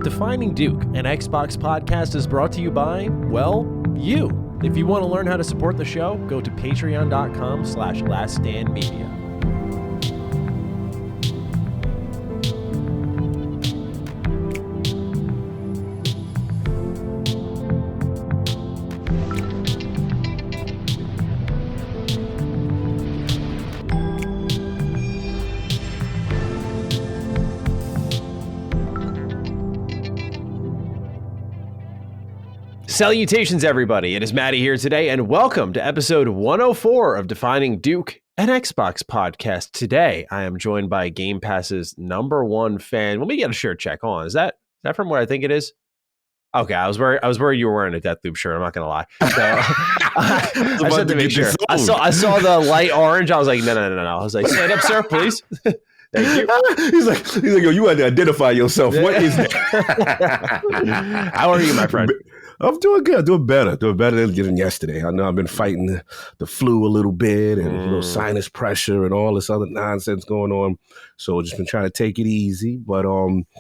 Defining Duke, an Xbox podcast, is brought to you by, well, you. If you want to learn how to support the show, go to patreon.com/laststandmedia. Salutations, everybody. It is Matty here today, and welcome to episode 104 of Defining Duke, an Xbox podcast. Today, I am joined by Game Pass's #1 fan. Let me get a shirt check on. Is that from what I think it is? Okay, I was worried you were wearing a Deathloop shirt. I'm not gonna lie. So, I said to make sure. I saw the light orange. I was like, no. I was like, stand up, sir, please. Thank you. He's like, yo, you had to identify yourself. What is that? How are you, my friend? I'm doing good, doing better than yesterday. I know I've been fighting the flu a little bit and sinus pressure and all this other nonsense going on. So just been trying to take it easy. But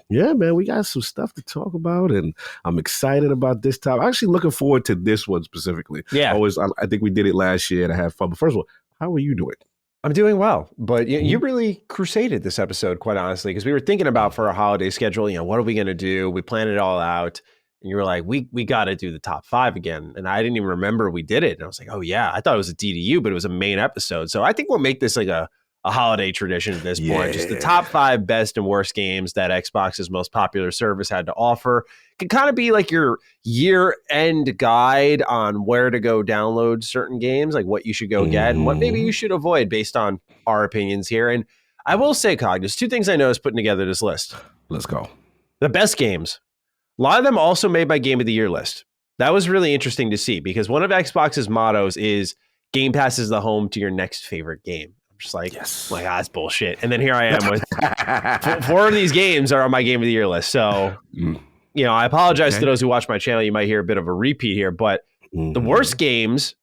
yeah, man, we got some stuff to talk about, and I'm excited about this time. I'm actually looking forward to this one specifically. Yeah, I think we did it last year and I had fun. But first of all, how are you doing? I'm doing well, but you really crusaded this episode, quite honestly, because we were thinking about for our holiday schedule, what are we going to do? We planned it all out. And you were like, we got to do the top 5 again. And I didn't even remember we did it. And I was like, oh, yeah, I thought it was a DDU, but it was a main episode. So I think we'll make this like a holiday tradition at this point. Just the top 5 best and worst games that Xbox's most popular service had to offer. It could kind of be like your year-end guide on where to go download certain games, like what you should go get and what maybe you should avoid based on our opinions here. And I will say, Cog, there's 2 things I noticed putting together this list. Let's go. The best games. A lot of them also made my Game of the Year list. That was really interesting to see because one of Xbox's mottos is Game Pass is the home to your next favorite game. I'm just like, yes. That's bullshit. And then here I am with 4 of these games are on my Game of the Year list. So, I apologize to those who watch my channel. You might hear a bit of a repeat here, but the worst games,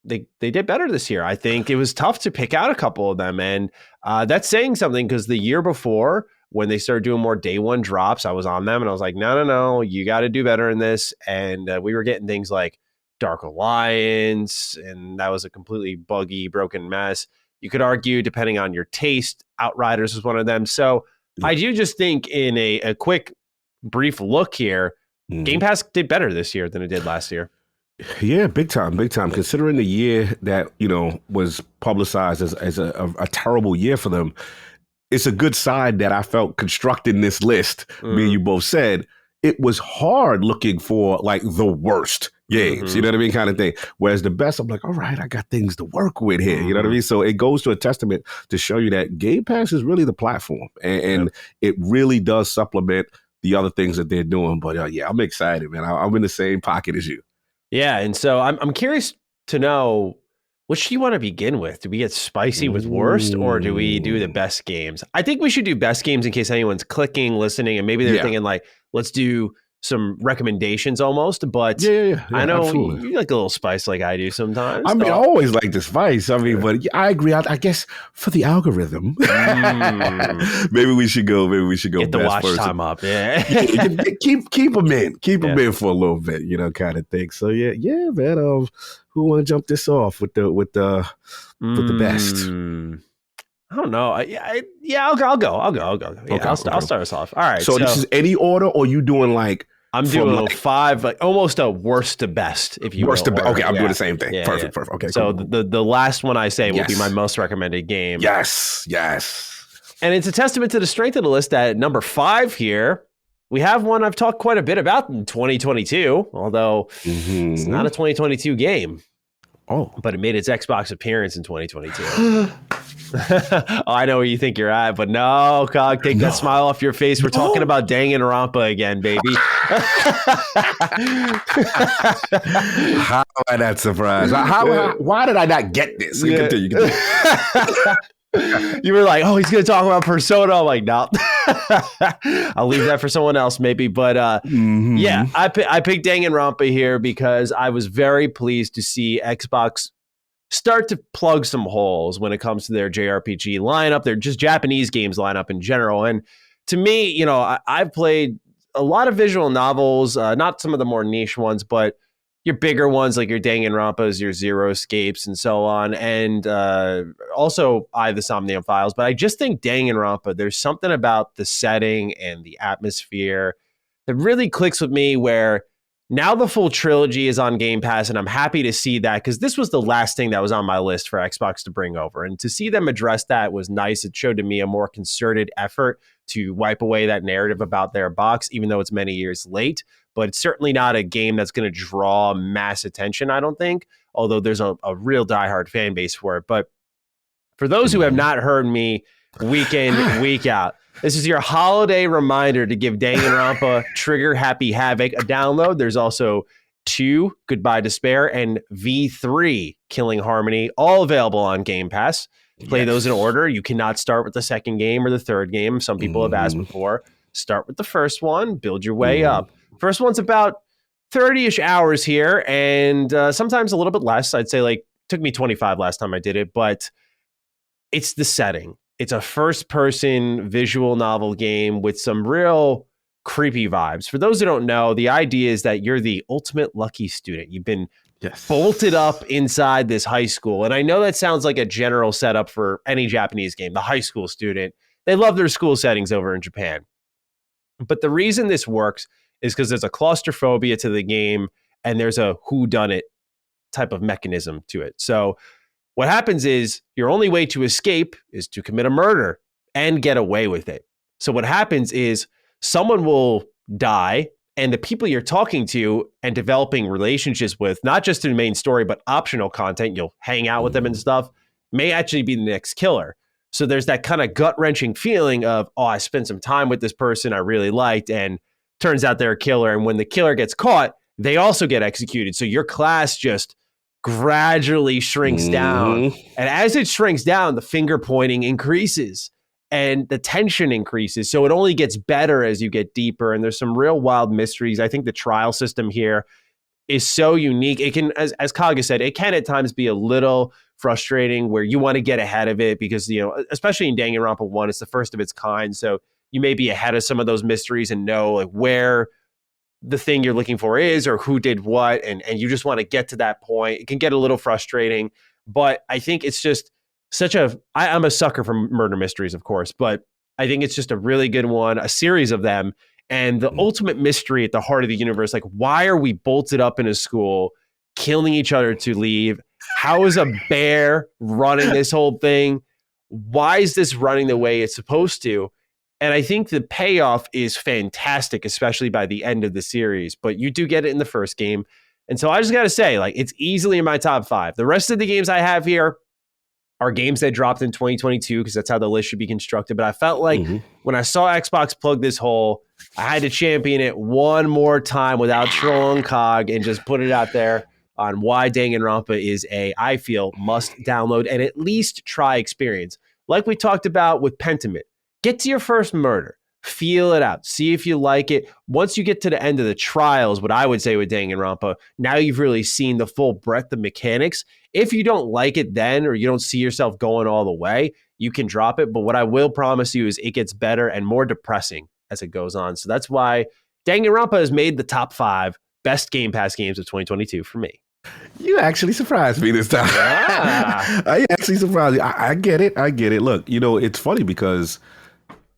they did better this year. I think it was tough to pick out a couple of them. And that's saying something because the year before, when they started doing more day one drops, I was on them and I was like, no, you got to do better in this. And we were getting things like Dark Alliance, and that was a completely buggy, broken mess. You could argue, depending on your taste, Outriders was one of them. So I do just think in a quick, brief look here, Game Pass did better this year than it did last year. Yeah, big time. Considering the year that, was publicized as a terrible year for them, it's a good sign that I felt constructing this list. Me and you both said it was hard looking for like the worst games, you know what I mean, kind of thing. Whereas the best, I'm like, all right, I got things to work with here, you know what I mean? So it goes to a testament to show you that Game Pass is really the platform, and it really does supplement the other things that they're doing. But yeah, I'm excited, man. I'm in the same pocket as you. Yeah, and so I'm curious to know, which do you want to begin with? Do we get spicy with worst, or do we do the best games? I think we should do best games in case anyone's clicking, listening, and maybe they're thinking like, let's do some recommendations almost. But I know you like a little spice like I do sometimes. I mean, I always like the spice. I mean, but I agree. I guess for the algorithm, maybe we should go. Get the watch first. time up. Yeah, keep them in. Keep them in for a little bit, kind of thing. So yeah, man. Who want to jump this off with the best? I don't know. I'll go. I'll start us off. All right. So this is any order, or you doing like? I'm doing 5, like almost a worst to best, if you will. Worst to best. Okay, I'm doing the same thing. Perfect. Okay. So cool. the last one I say will be my most recommended game. Yes. And it's a testament to the strength of the list that at number 5 here, we have one I've talked quite a bit about in 2022, although it's not a 2022 game. Oh. But it made its Xbox appearance in 2022. I know where you think you're at, but no, Cog, take that smile off your face. We're talking about Danganronpa again, baby. How am I not surprised? Why did I not get this? So continue. You were like, he's going to talk about Persona. I'm like, no. I'll leave that for someone else maybe. But I picked Danganronpa here because I was very pleased to see Xbox start to plug some holes when it comes to their JRPG lineup, their just Japanese games lineup in general. And to me, I've played a lot of visual novels, not some of the more niche ones, but your bigger ones like your Danganronpas, your Zero Escapes, and so on. And also I, the Somnium Files. But I just think Danganronpa, there's something about the setting and the atmosphere that really clicks with me, where now the full trilogy is on Game Pass, and I'm happy to see that, because this was the last thing that was on my list for Xbox to bring over. And to see them address that was nice. It showed to me a more concerted effort to wipe away that narrative about their box, even though it's many years late. But it's certainly not a game that's going to draw mass attention, I don't think, although there's a real diehard fan base for it. But for those who have not heard me week in, week out, this is your holiday reminder to give Danganronpa Trigger Happy Havoc a download. There's also 2, Goodbye Despair, and V3, Killing Harmony, all available on Game Pass. Play those in order. You cannot start with the second game or the third game. Some people have asked before. Start with the first one, build your way up. First one's about 30-ish hours here, and sometimes a little bit less. I'd say like took me 25 last time I did it, but it's the setting. It's a first-person visual novel game with some real creepy vibes. For those who don't know, the idea is that you're the ultimate lucky student. You've been bolted up inside this high school. And I know that sounds like a general setup for any Japanese game, the high school student. They love their school settings over in Japan. But the reason this works is because there's a claustrophobia to the game, and there's a whodunit type of mechanism to it. So what happens is your only way to escape is to commit a murder and get away with it. So what happens is someone will die, and the people you're talking to and developing relationships with, not just in the main story, but optional content, you'll hang out with them and stuff, may actually be the next killer. So there's that kind of gut-wrenching feeling of, oh, I spent some time with this person I really liked, and turns out they're a killer. And when the killer gets caught, they also get executed. So your class just gradually shrinks down. And as it shrinks down, the finger pointing increases and the tension increases. So it only gets better as you get deeper. And there's some real wild mysteries. I think the trial system here is so unique. It can, as Cog said, it can at times be a little frustrating where you want to get ahead of it because, you know, especially in Danganronpa 1, it's the first of its kind. So you may be ahead of some of those mysteries and know like where the thing you're looking for is or who did what. And you just want to get to that point. It can get a little frustrating, but I think it's just I'm a sucker for murder mysteries, of course, but I think it's just a really good one, a series of them. And the ultimate mystery at the heart of the universe, like, why are we bolted up in a school, killing each other to leave? How is a bear running this whole thing? Why is this running the way it's supposed to? And I think the payoff is fantastic, especially by the end of the series. But you do get it in the first game. And so I just got to say, like, it's easily in my top 5. The rest of the games I have here are games that dropped in 2022 because that's how the list should be constructed. But I felt like when I saw Xbox plug this hole, I had to champion it one more time without trolling Cog and just put it out there on why Danganronpa is I feel, must download and at least try experience. Like we talked about with Pentiment. Get to your first murder. Feel it out. See if you like it. Once you get to the end of the trials, what I would say with Danganronpa, now you've really seen the full breadth of mechanics. If you don't like it then, or you don't see yourself going all the way, you can drop it. But what I will promise you is it gets better and more depressing as it goes on. So that's why Danganronpa has made the top 5 best Game Pass games of 2022 for me. You actually surprised me this time. Yeah. I actually surprised you. I get it. Look, you know, it's funny because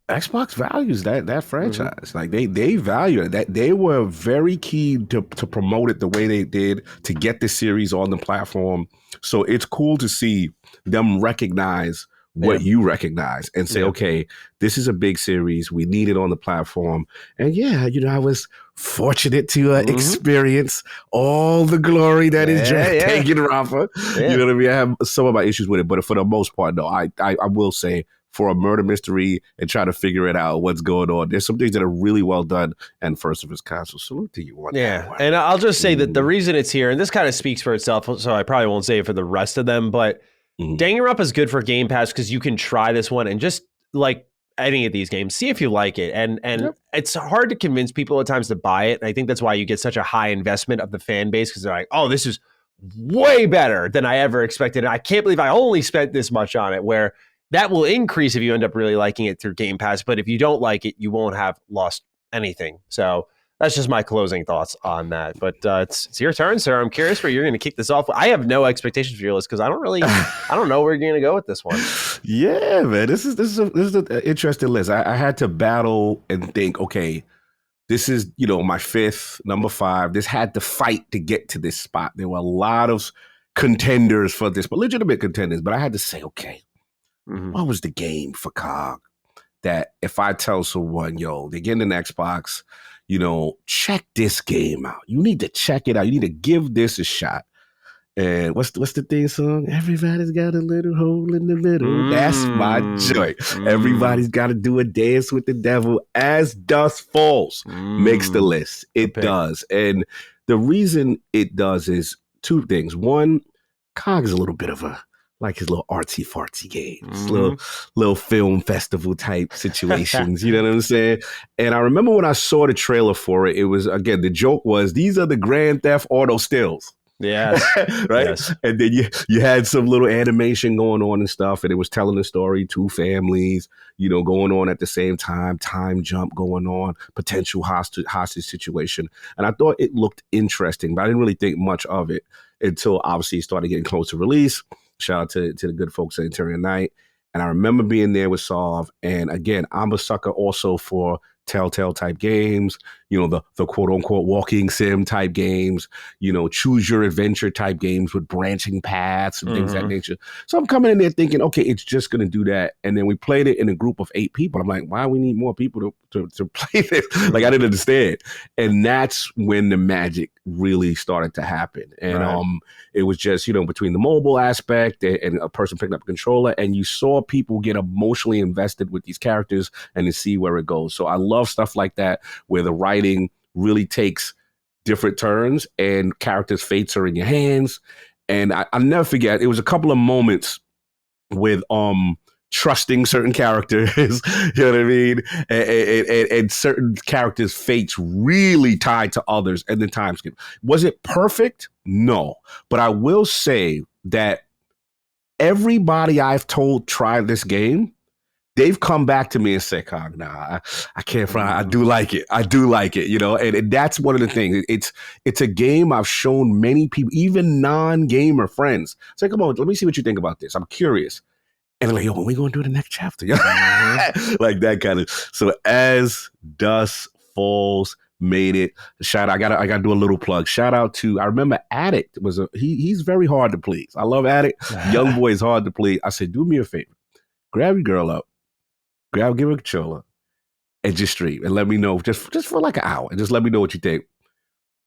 Xbox values that franchise. Like they value it. That they were very keen to promote it the way they did, to get this series on the platform. So it's cool to see them recognize what you recognize and say, okay, this is a big series. We need it on the platform. And yeah, you know, I was fortunate to experience all the glory that is Danganronpa. You know what I mean? I have some of my issues with it, but for the most part, no, I will say, for a murder mystery and try to figure it out, what's going on, there's some things that are really well done and first of its kind. So salute to you on that one. And I'll just say that the reason it's here, and this kind of speaks for itself, so I probably won't say it for the rest of them, but Danganronpa is good for Game Pass because you can try this one and just like any of these games, see if you like it. And it's hard to convince people at times to buy it. And I think that's why you get such a high investment of the fan base, because they're like, oh, this is way better than I ever expected. And I can't believe I only spent this much on it, where that will increase if you end up really liking it through Game Pass. But if you don't like it, you won't have lost anything. So that's just my closing thoughts on that. But it's your turn, sir. I'm curious where you're going to kick this off. I have no expectations for your list because I don't know where you're going to go with this one. Yeah, man, this is an interesting list. I had to battle and think, okay, this is, my fifth, number 5. This had to fight to get to this spot. There were a lot of contenders for this, but legitimate contenders. But I had to say, okay, what was the game for Cog that if I tell someone, yo, they're getting an Xbox, check this game out. You need to check it out. You need to give this a shot. And what's the theme song? Everybody's got a little hole in the middle. That's my joint. Everybody's got to do a dance with the devil as Dusk Falls makes the list. It does. And the reason it does is 2 things. One, Cog is a little bit of his little artsy fartsy games, little film festival type situations. You know what I'm saying? And I remember when I saw the trailer for it, it was, again, the joke was, these are the Grand Theft Auto stills. Yes. Right. Yes. And then you had some little animation going on and stuff, and it was telling the story, 2 families, going on at the same time jump going on, potential hostage situation. And I thought it looked interesting, but I didn't really think much of it until obviously it started getting close to release. Shout out to the good folks at Interior Night. And I remember being there with Solve. And again, I'm a sucker also for Telltale type games, the quote unquote walking sim type games, choose your adventure type games with branching paths and things of that nature. So I'm coming in there thinking, okay, it's just going to do that. And then we played it in a group of 8 people. I'm like, why we need more people to play this? Like, I didn't understand. And that's when the magic really started to happen. And it was just, between the mobile aspect and a person picking up a controller, and you saw people get emotionally invested with these characters and to see where it goes. So I love stuff like that, where the writing really takes different turns and characters' fates are in your hands. And I'll never forget, it was a couple of moments with trusting certain characters, you know what I mean? And certain characters' fates really tied to others, and the time skip. Was it perfect? No. But I will say that everybody I've told try this game, they've come back to me and said, Cog, nah, I can't front. I do like it. And that's one of the things. It's a game I've shown many people, even non-gamer friends. Say, come on, let me see what you think about this. I'm curious. And they're like, yo, when we going to do the next chapter? Like that kind of. So as Dusk Falls made it, shout out, I gotta do a little plug. Shout out to, I remember Addict he's very hard to please. I love Addict. Young boy is hard to please. I said, do me a favor. Grab your girl up. Give her a controller and just stream and let me know just for like an hour and just let me know what you think.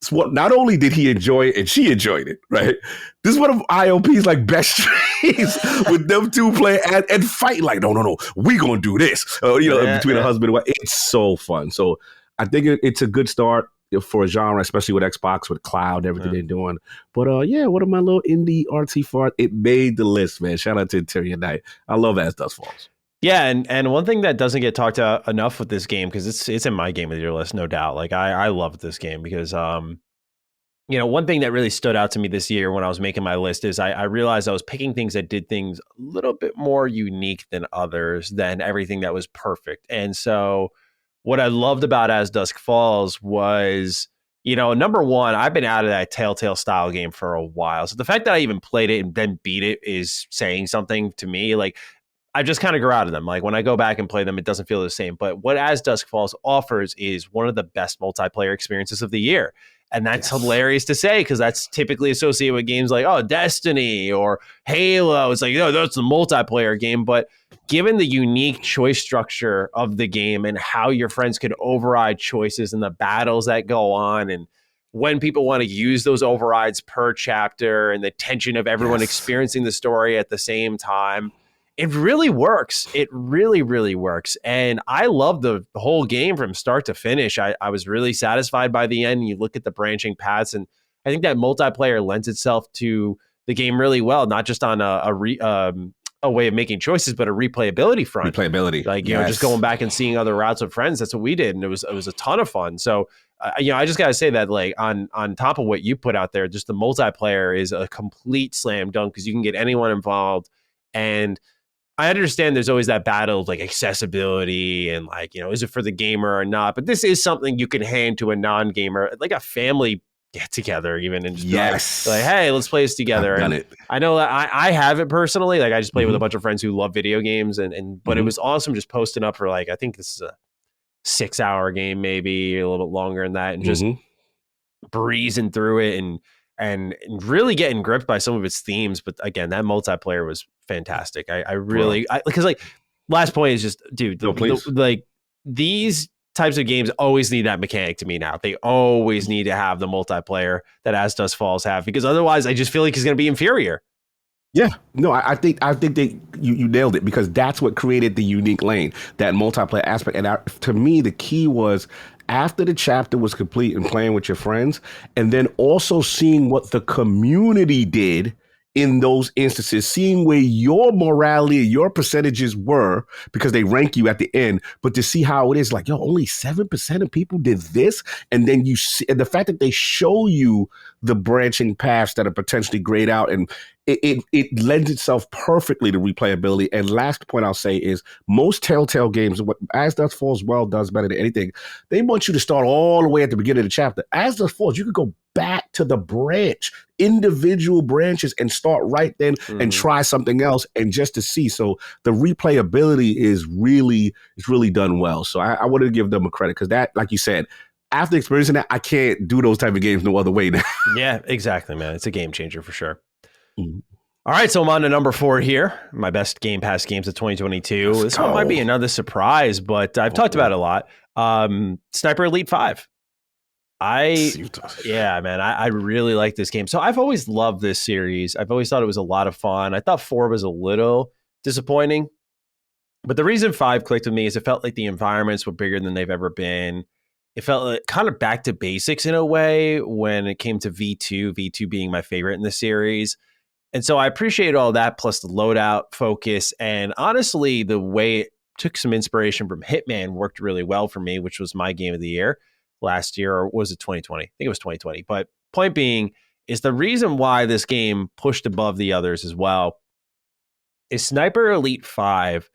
So not only did he enjoy it and she enjoyed it, right? This is one of IOP's like best streams with them 2 playing and fight like, no, we gonna do this. Between a husband and wife. It's so fun. So I think it's a good start for a genre, especially with Xbox, with cloud, everything they're doing. But one of my little indie artsy fart, it made the list, man. Shout out to Interior Night. I love As Dusk Falls. Yeah, and one thing that doesn't get talked about enough with this game, because it's in my game of the year list, no doubt. Like I love this game because one thing that really stood out to me this year when I was making my list is I realized I was picking things that did things a little bit more unique than others, than everything that was perfect. And so what I loved about As Dusk Falls was, number one, I've been out of that Telltale style game for a while. So the fact that I even played it and then beat it is saying something to me. Like, I just kind of grew out of them. Like when I go back and play them, it doesn't feel the same. But what As Dusk Falls offers is one of the best multiplayer experiences of the year. And that's hilarious to say, because that's typically associated with games like, Destiny or Halo. It's like, that's a multiplayer game. But given the unique choice structure of the game and how your friends could override choices and the battles that go on, and when people want to use those overrides per chapter, and the tension of everyone experiencing the story at the same time, it really works. It really, really works. And I love the whole game from start to finish. I was really satisfied by the end. You look at the branching paths, and I think that multiplayer lends itself to the game really well, not just on a way of making choices, but a replayability front. Like, just going back and seeing other routes with friends. That's what we did. And it was a ton of fun. So, I just got to say that, like, on top of what you put out there, just the multiplayer is a complete slam dunk, because you can get anyone involved. And I understand there's always that battle of like accessibility and like, is it for the gamer or not? But this is something you can hand to a non-gamer, like a family get together even, and just be like, hey, let's play this together. I've done and it. I know that I have it personally. Like I just play with a bunch of friends who love video games, but it was awesome just posting up for like, I think this is a 6-hour game, maybe a little bit longer than that, and just breezing through it and really getting gripped by some of its themes. But again, that multiplayer was fantastic. I really, because like last point is just, dude, like these types of games always need that mechanic to me now. They always need to have the multiplayer that As Dusk Falls have, because otherwise I just feel like it's going to be inferior. Yeah, no, I think that you nailed it, because that's what created the unique lane, that multiplayer aspect. And to me, the key was after the chapter was complete and playing with your friends, and then also seeing what the community did in those instances, seeing where your morality, your percentages were, because they rank you at the end, but to see how it is like, only 7% of people did this. And then you see, and the fact that they show you the branching paths that are potentially grayed out, and it lends itself perfectly to replayability. And last point I'll say is most Telltale games, what As Dusk Falls does better than anything, they want you to start all the way at the beginning of the chapter. As Dusk Falls, you could go back to the branch, individual branches, and start right then and try something else, and just to see. So the replayability is really done well. So I wanted to give them a credit, because that, like you said, after experiencing that, I can't do those type of games no other way now. Yeah, exactly, man. It's a game changer for sure. All right, so I'm on to number 4 here. My best Game Pass games of 2022. This one might be another surprise, but I've talked about it a lot. Sniper Elite 5. Yeah, man, I really like this game. So I've always loved this series. I've always thought it was a lot of fun. I thought 4 was a little disappointing, but the reason 5 clicked with me is it felt like the environments were bigger than they've ever been. It felt like kind of back to basics in a way when it came to V2 being my favorite in the series. And so I appreciate all that, plus the loadout focus. And honestly, the way it took some inspiration from Hitman worked really well for me, which was my game of the year last year, or was it 2020? I think it was 2020. But point being is the reason why this game pushed above the others as well is Sniper Elite 5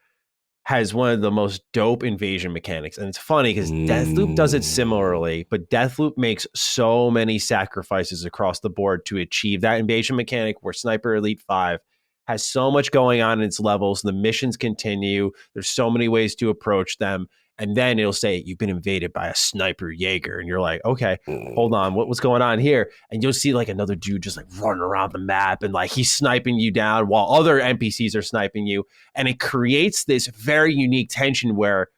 has one of the most dope invasion mechanics. And it's funny because Deathloop does it similarly, but Deathloop makes so many sacrifices across the board to achieve that invasion mechanic, where Sniper Elite 5 has so much going on in its levels. The missions continue. There's so many ways to approach them. And then it'll say, you've been invaded by a sniper Jaeger. And you're like, okay, hold on. What's going on here? And you'll see like another dude just like running around the map, and like he's sniping you down while other NPCs are sniping you. And it creates this very unique tension where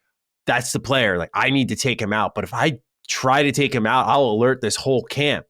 that's the player. Like, I need to take him out. But if I try to take him out, I'll alert this whole camp.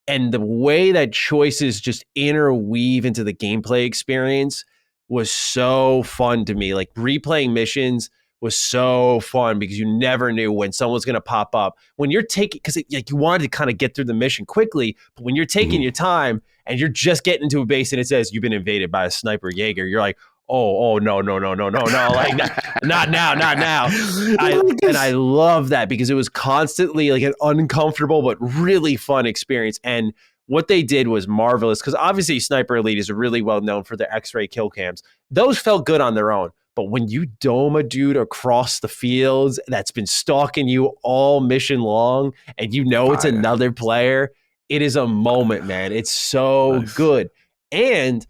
And the way that choices just interweave into the gameplay experience was so fun to me. Like, replaying missions was so fun because you never knew when someone's going to pop up. When you're taking, because like you wanted to kind of get through the mission quickly, but when you're taking your time and you're just getting into a base and it says you've been invaded by a sniper Jaeger, you're like, oh no, like not now. And I love that because it was constantly like an uncomfortable but really fun experience. And what they did was marvelous, because obviously Sniper Elite is really well known for their X-ray kill cams. Those felt good on their own. But when you dome a dude across the fields that's been stalking you all mission long, and you know it's another player, it is a moment, man. It's so good. And,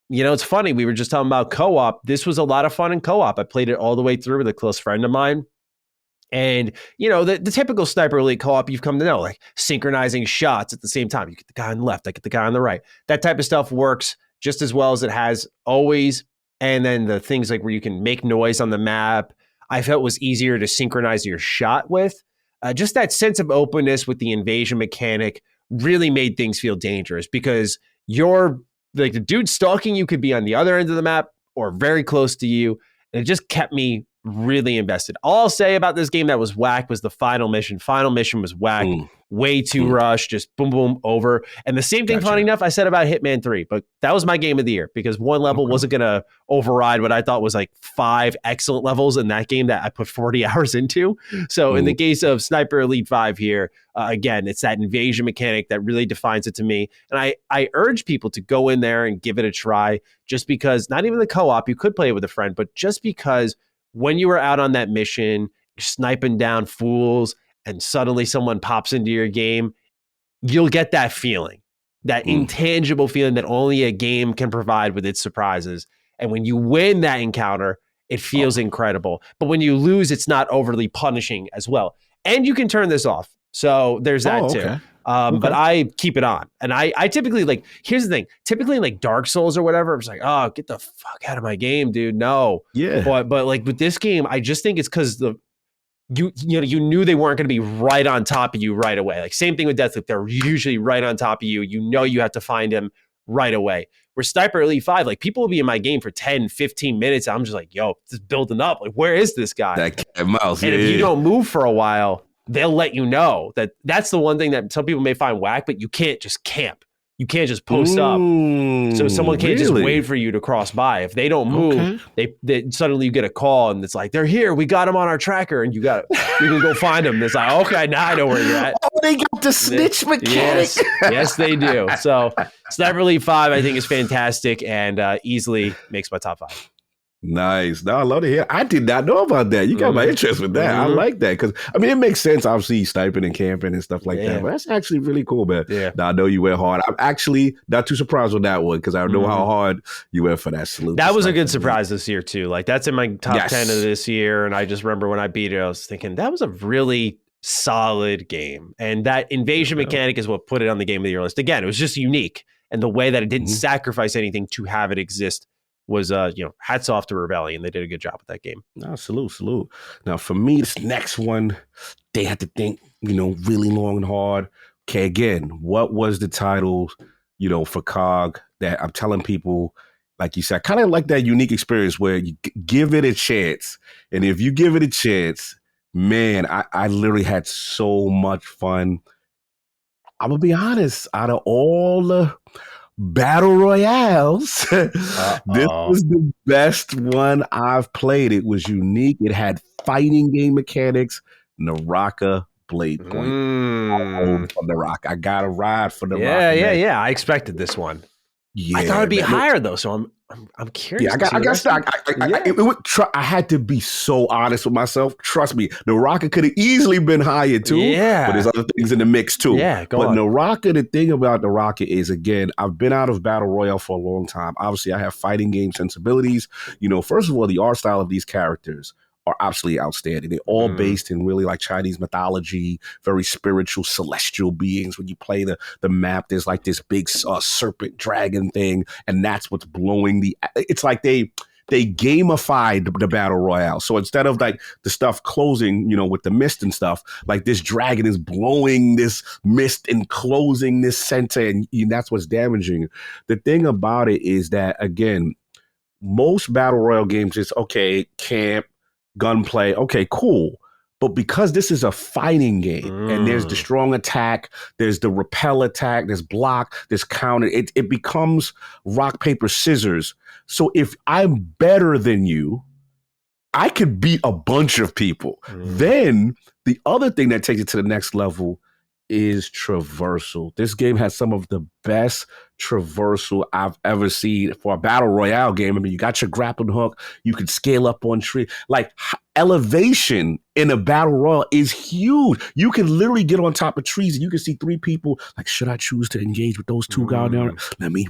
it's funny. We were just talking about co-op. This was a lot of fun in co-op. I played it all the way through with a close friend of mine. And, the typical Sniper Elite co-op you've come to know, like synchronizing shots at the same time. You get the guy on the left, I get the guy on the right. That type of stuff works just as well as it has always. And then the things like where you can make noise on the map, I felt was easier to synchronize your shot with. Just that sense of openness with the invasion mechanic really made things feel dangerous, because you're like the dude stalking you could be on the other end of the map or very close to you. And it just kept me really invested. All I'll say about this game that was whack was the final mission. Final mission was whack. Way too rushed, just boom, boom, over. And the same thing, funny enough, I said about Hitman 3, but that was my game of the year because one level wasn't going to override what I thought was like 5 excellent levels in that game that I put 40 hours into. So in the case of Sniper Elite 5 here, again, it's that invasion mechanic that really defines it to me. And I urge people to go in there and give it a try just because, not even the co-op, you could play it with a friend, but just because when you were out on that mission, you're sniping down fools, and suddenly someone pops into your game, you'll get that feeling, that intangible feeling that only a game can provide with its surprises. And when you win that encounter, it feels incredible. But when you lose, it's not overly punishing as well. And you can turn this off. So there's that too. But I keep it on. And I typically like, here's the thing, typically like Dark Souls or whatever, I'm just like, oh, get the fuck out of my game, dude. No. Yeah. But like with this game, I just think it's because you knew they weren't going to be right on top of you right away. Like same thing with Deathloop. They're usually right on top of you. You know you have to find him right away. Where Sniper Elite 5, like people will be in my game for 10, 15 minutes. I'm just like, yo, it's building up. Like, where is this guy? That cat and mouse. And if you don't move for a while, they'll let you know. That's the one thing that some people may find whack, but you can't just camp. You can't just post up. So someone can't just wait for you to cross by. If they don't move, they suddenly you get a call and it's like, they're here. We got them on our tracker and you can go find them. It's like, okay, now I know where you're at. Oh, they got the snitch mechanic. Yes, they do. So Sniper Elite 5, I think, is fantastic and easily makes my top 5. Nice. No, I love to hear. I did not know about that. You got my interest with that. I like that because I mean it makes sense. Obviously, sniping and camping and stuff like that. But that's actually really cool, man. Yeah. Now, I know you went hard. I'm actually not too surprised with that one because I know how hard you went for that salute. That was a good surprise this year too. Like that's in my top 10 of this year, and I just remember when I beat it, I was thinking that was a really solid game, and that invasion mechanic is what put it on the game of the year list. Again, it was just unique, and the way that it didn't sacrifice anything to have it exist was, hats off to Rebellion. They did a good job with that game. No, salute. Now, for me, this next one, they had to think, really long and hard. Okay, again, what was the title, for COG that I'm telling people, like you said, kind of like that unique experience where you give it a chance. And if you give it a chance, man, I literally had so much fun. I'm going to be honest, out of all the battle royales, this was the best one I've played. It was unique. It had fighting game mechanics. Naraka Bladepoint. For Naraka. I got a ride for Naraka. Yeah. I expected this one. Yeah, I thought it'd be higher though, so I'm curious. I had to be so honest with myself. Trust me, Naraka could have easily been higher too. Yeah, but there's other things in the mix too. Yeah, but Naraka, the thing about Naraka is, again, I've been out of battle royale for a long time. Obviously, I have fighting game sensibilities. First of all, the art style of these characters are absolutely outstanding. They're all based in really like Chinese mythology, very spiritual, celestial beings. When you play the map, there's like this big serpent dragon thing, and that's what's blowing it's like they gamified the battle royale. So instead of like the stuff closing, with the mist and stuff, like this dragon is blowing this mist and closing this center, and that's what's damaging. The thing about it is that, again, most battle royale games is okay, camp, gunplay, okay, cool. But because this is a fighting game and there's the strong attack, there's the repel attack, there's block, there's counter, it becomes rock, paper, scissors. So if I'm better than you, I could beat a bunch of people. Then the other thing that takes it to the next level is traversal. This game has some of the best traversal I've ever seen for a battle royale game. I mean, you got your grappling hook, you can scale up on tree. Like, elevation in a battle royale is huge. You can literally get on top of trees and you can see 3 people. Like, should I choose to engage with those 2 guys down? Let me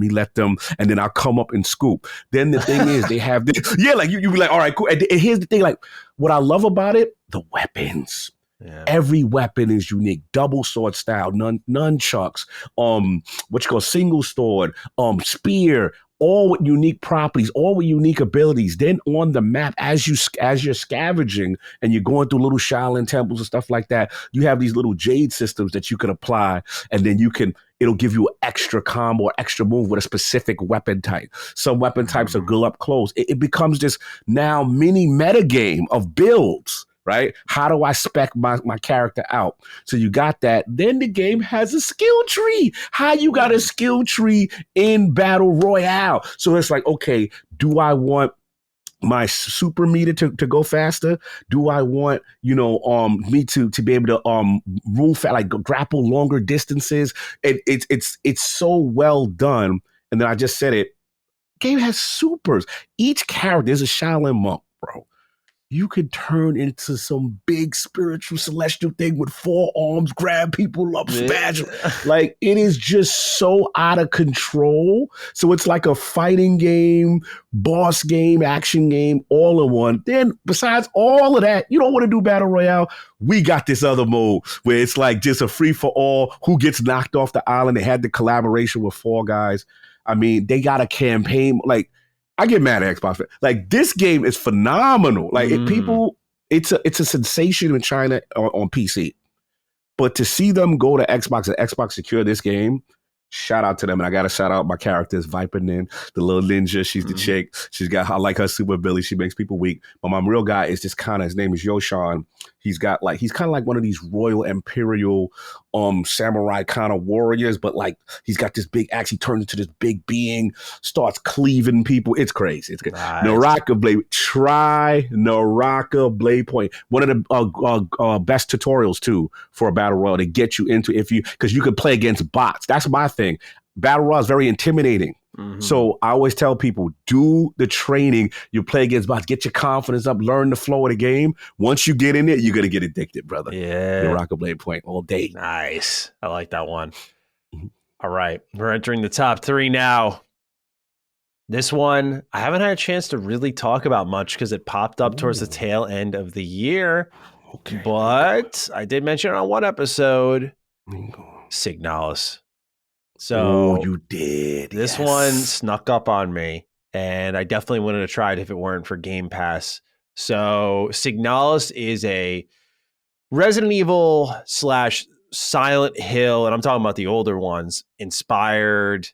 let them, and then I'll come up and scoop. Then the thing is, they have this. Yeah, like you be like, all right, cool. And here's the thing, like, what I love about it, the weapons. Yeah. Every weapon is unique. Double sword style, nunchucks, what you call single sword, spear, all with unique properties, all with unique abilities. Then on the map, as you're scavenging and you're going through little Shaolin temples and stuff like that, you have these little jade systems that you can apply, and then you can it'll give you an extra combo or extra move with a specific weapon type. Some weapon types are good up close. It becomes this now mini meta game of builds, right? How do I spec my character out? So you got that. Then the game has a skill tree. How you got a skill tree in Battle Royale? So it's like, okay, do I want my super meter to go faster? Do I want, me to be able to move like grapple longer distances? It's so well done. And then I just said it. Game has supers. Each character is a Shaolin monk, bro. You could turn into some big spiritual celestial thing with 4 arms, grab people up, smash them. Like, it is just so out of control. So it's like a fighting game, boss game, action game, all in one. Then besides all of that, you don't want to do Battle Royale. We got this other mode where it's like just a free for all. Who gets knocked off the island? They had the collaboration with Fall Guys. I mean, they got a campaign. Like, I get mad at Xbox. Like, this game is phenomenal. Like, it's a sensation in China on PC. But to see them go to Xbox and Xbox secure this game, shout out to them. And I got to shout out my characters, Viper Nin, the little ninja. She's the chick. I like her super ability. She makes people weak. But my real guy is just his name is Yoshan. He's kind of like one of these royal imperial samurai kind of warriors, but like he's got this big axe. He turns into this big being, starts cleaving people. It's crazy. It's crazy. Nice. Naraka Bladepoint. One of the best tutorials too for a battle royale to get you into because you could play against bots. That's my thing. Battle royale is very intimidating. So I always tell people, do the training. You play against bots, get your confidence up, learn the flow of the game. Once you get in it, you're going to get addicted, brother. Yeah. Naraka Bladepoint all day. Nice. I like that one. All right. We're entering the top 3 now. This one, I haven't had a chance to really talk about much because it popped up towards the tail end of the year. Okay. But I did mention it on one episode, Signalis. So you did. This one snuck up on me, and I definitely wouldn't have tried if it weren't for Game Pass. So Signalis is a Resident Evil / Silent Hill, and I'm talking about the older ones, inspired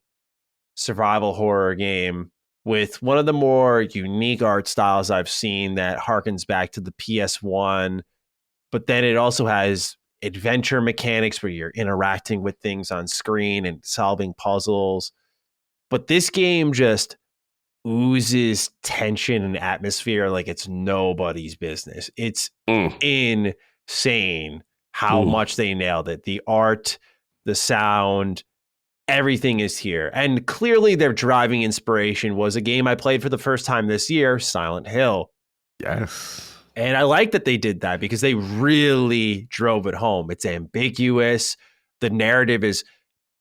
survival horror game with one of the more unique art styles I've seen that harkens back to the PS1. But then it also has adventure mechanics where you're interacting with things on screen and solving puzzles. But this game just oozes tension and atmosphere like it's nobody's business. It's insane how much they nailed it. The art, the sound, everything is here. And clearly their driving inspiration was a game I played for the first time this year, Silent Hill. Yes. And I like that they did that because they really drove it home. It's ambiguous. The narrative is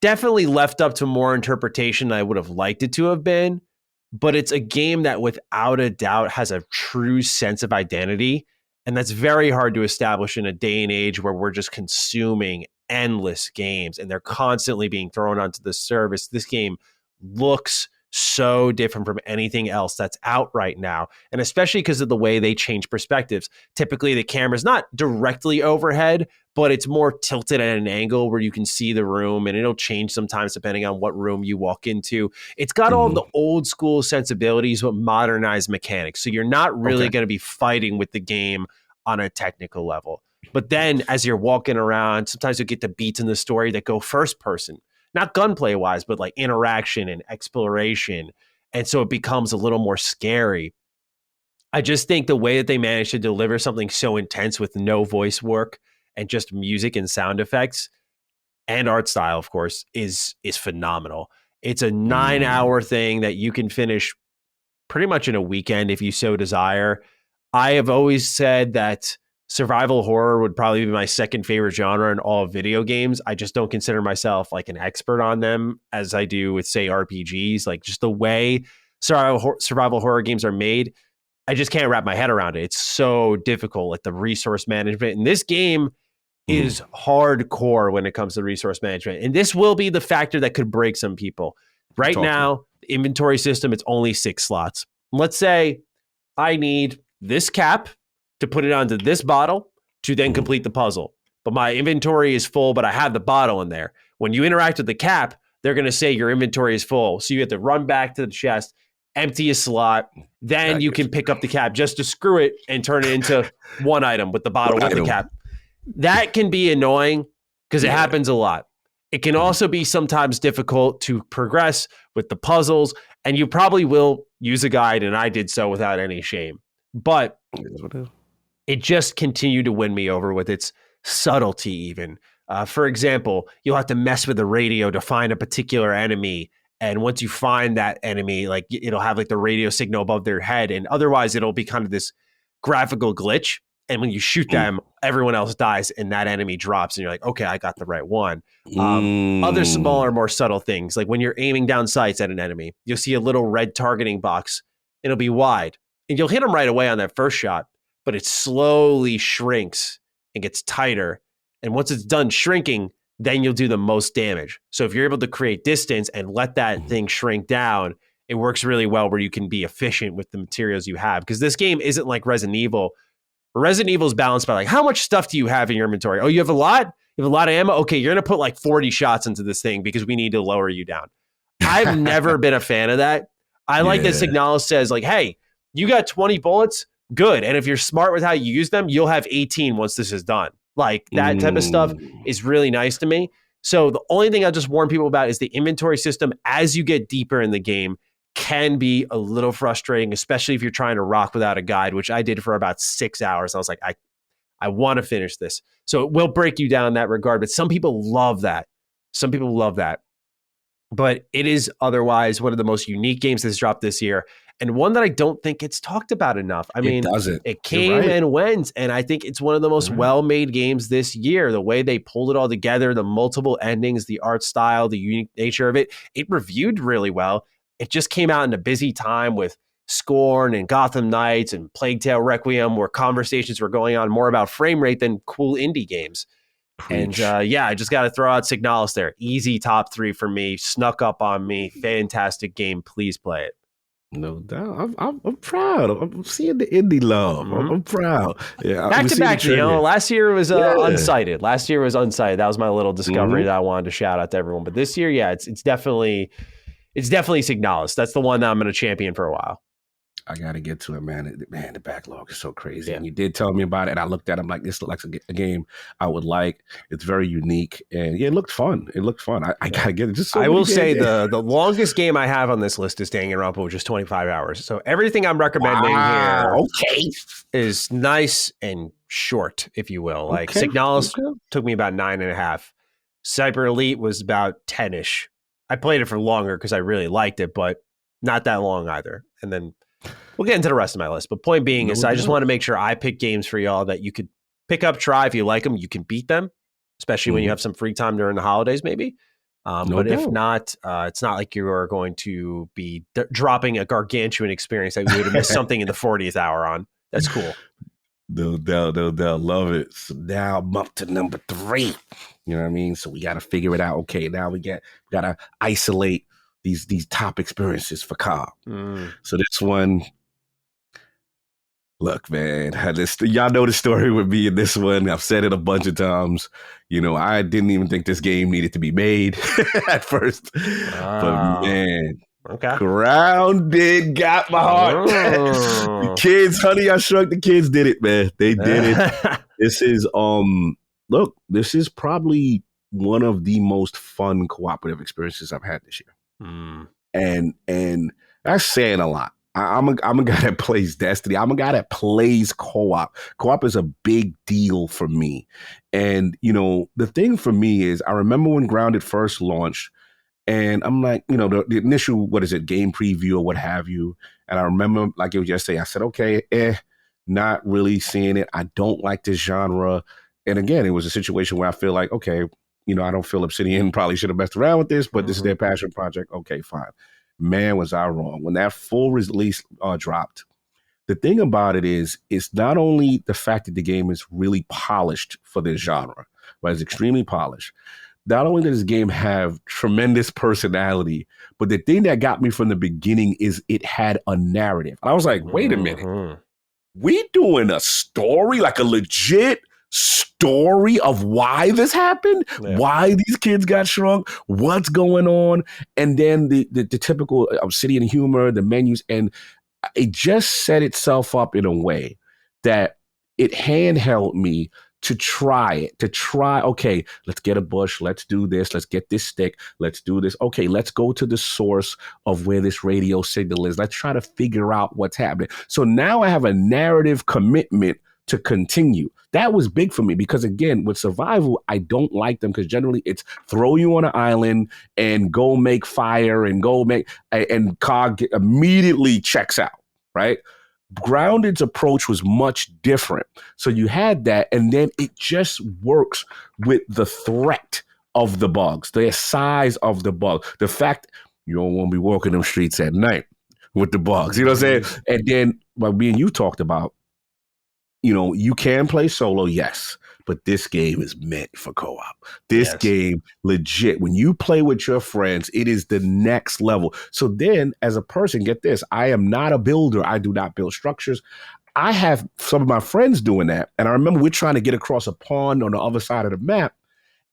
definitely left up to more interpretation than I would have liked it to have been. But it's a game that without a doubt has a true sense of identity. And that's very hard to establish in a day and age where we're just consuming endless games and they're constantly being thrown onto the service. This game looks so different from anything else that's out right now. And especially because of the way they change perspectives. Typically the camera's not directly overhead, but it's more tilted at an angle where you can see the room, and it'll change sometimes depending on what room you walk into. It's got all the old school sensibilities but modernized mechanics. So you're not really going to be fighting with the game on a technical level. But then as you're walking around, sometimes you'll get the beats in the story that go first person. Not gunplay wise, but like interaction and exploration. And so it becomes a little more scary. I just think the way that they managed to deliver something so intense with no voice work and just music and sound effects and art style, of course, is phenomenal. It's a 9-hour thing that you can finish pretty much in a weekend if you so desire. I have always said that survival horror would probably be my second favorite genre in all video games. I just don't consider myself like an expert on them as I do with, say, RPGs. Like just the way survival horror games are made, I just can't wrap my head around it. It's so difficult, like the resource management. And this game is hardcore when it comes to resource management. And this will be the factor that could break some people. Right now, the inventory system, it's only 6 slots. Let's say I need this cap to put it onto this bottle to then complete the puzzle. but my inventory is full, but I have the bottle in there. When you interact with the cap, they're going to say your inventory is full. So you have to run back to the chest, empty a slot, then you can pick up the cap just to screw it and turn it into one item with the bottle with the cap. That can be annoying because it happens a lot. It can also be sometimes difficult to progress with the puzzles, and you probably will use a guide, and I did so without any shame. But it just continued to win me over with its subtlety even. For example, you'll have to mess with the radio to find a particular enemy, and once you find that enemy, like it'll have like the radio signal above their head, and otherwise it'll be kind of this graphical glitch. And when you shoot them, everyone else dies and that enemy drops and you're like, okay, I got the right one. Other smaller, more subtle things, like when you're aiming down sights at an enemy, you'll see a little red targeting box. It'll be wide and you'll hit them right away on that first shot, but it slowly shrinks and gets tighter. And once it's done shrinking, then you'll do the most damage. So if you're able to create distance and let that thing shrink down, it works really well where you can be efficient with the materials you have. Because this game isn't like Resident Evil. Resident Evil is balanced by like, how much stuff do you have in your inventory? Oh, you have a lot? You have a lot of ammo? Okay, you're going to put like 40 shots into this thing because we need to lower you down. I've never been a fan of that. I like that Signalis says like, hey, you got 20 bullets? Good. And if you're smart with how you use them, you'll have 18 once this is done. Like that type of stuff is really nice to me. So the only thing I'll just warn people about is the inventory system as you get deeper in the game can be a little frustrating, especially if you're trying to rock without a guide, which I did for about 6 hours. I was like, I want to finish this. So it will break you down in that regard, but some people love that. Some people love that. But it is otherwise one of the most unique games that's dropped this year, and one that I don't think it's talked about enough. I mean, it came and went, and I think it's one of the most well-made games this year. The way they pulled it all together, the multiple endings, the art style, the unique nature of it, it reviewed really well. It just came out in a busy time with Scorn and Gotham Knights and Plague Tale Requiem, where conversations were going on more about frame rate than cool indie games. Preach. And I just got to throw out Signalis there. Easy top 3 for me. Snuck up on me. Fantastic game. Please play it. No doubt. I'm proud. I'm seeing the indie love. I'm proud. Yeah, back to back, last year was unsighted. Last year was unsighted. That was my little discovery that I wanted to shout out to everyone. But this year, it's definitely Signalis. That's the one that I'm going to champion for a while. I got to get to it, man. The backlog is so crazy. Yeah. And you did tell me about it, and I looked at it. I'm like, this looks like a game I would like. It's very unique, and it looked fun. I got to get it. Just I will say the longest game I have on this list is Danganronpa, which is 25 hours. So everything I'm recommending here is nice and short, if you will. Like Signalis took me about 9.5. Cyber Elite was about 10-ish. I played it for longer because I really liked it, but not that long either. And then we'll get into the rest of my list. But point being is I just want to make sure I pick games for y'all that you could pick up, try. If you like them, you can beat them, especially when you have some free time during the holidays, maybe. But if not, it's not like you are going to be dropping a gargantuan experience that you would have missed something in the 40th hour on. That's cool. They'll love it. So now I'm up to number 3. You know what I mean? So we got to figure it out. Okay, now we got to isolate these top experiences for Cog. So this one, look, man, y'all know the story with me in this one. I've said it a bunch of times. I didn't even think this game needed to be made at first. But man, Grounded got my heart. The kids, Honey, I Shrunk the Kids did it, man. They did it. This is this is probably one of the most fun cooperative experiences I've had this year. And that's saying a lot. I'm a guy that plays Destiny. I'm a guy that plays co-op. Co-op is a big deal for me. And, the thing for me is I remember when Grounded first launched, and I'm like, the initial, game preview or what have you. And I remember, like it was yesterday, I said, okay, not really seeing it. I don't like this genre. And again, it was a situation where I feel like, okay, I don't feel Obsidian probably should have messed around with this, but this is their passion project. Okay, fine. Man, was I wrong. When that full release dropped, the thing about it is, it's not only the fact that the game is really polished for this genre, right? It's extremely polished. Not only does this game have tremendous personality, but the thing that got me from the beginning is it had a narrative. I was like, wait a minute. We doing a story, like a legit story of why this happened, why these kids got shrunk, what's going on, and then the typical Obsidian humor, the menus, and it just set itself up in a way that it handheld me to try, okay, let's get a bush, let's do this, let's get this stick, let's do this. Okay, let's go to the source of where this radio signal is. Let's try to figure out what's happening. So now I have a narrative commitment to continue. That was big for me because, again, with survival, I don't like them because generally it's throw you on an island and go make fire and and Cog immediately checks out, right? Grounded's approach was much different. So you had that, and then it just works with the threat of the bugs, the size of the bug, the fact you don't want to be walking them streets at night with the bugs, you know what I'm saying? And then, like me and you talked about, you can play solo, yes, but this game is meant for co-op. This game, legit, when you play with your friends, it is the next level. So then, as a person, get this, I am not a builder. I do not build structures. I have some of my friends doing that. And I remember we're trying to get across a pond on the other side of the map,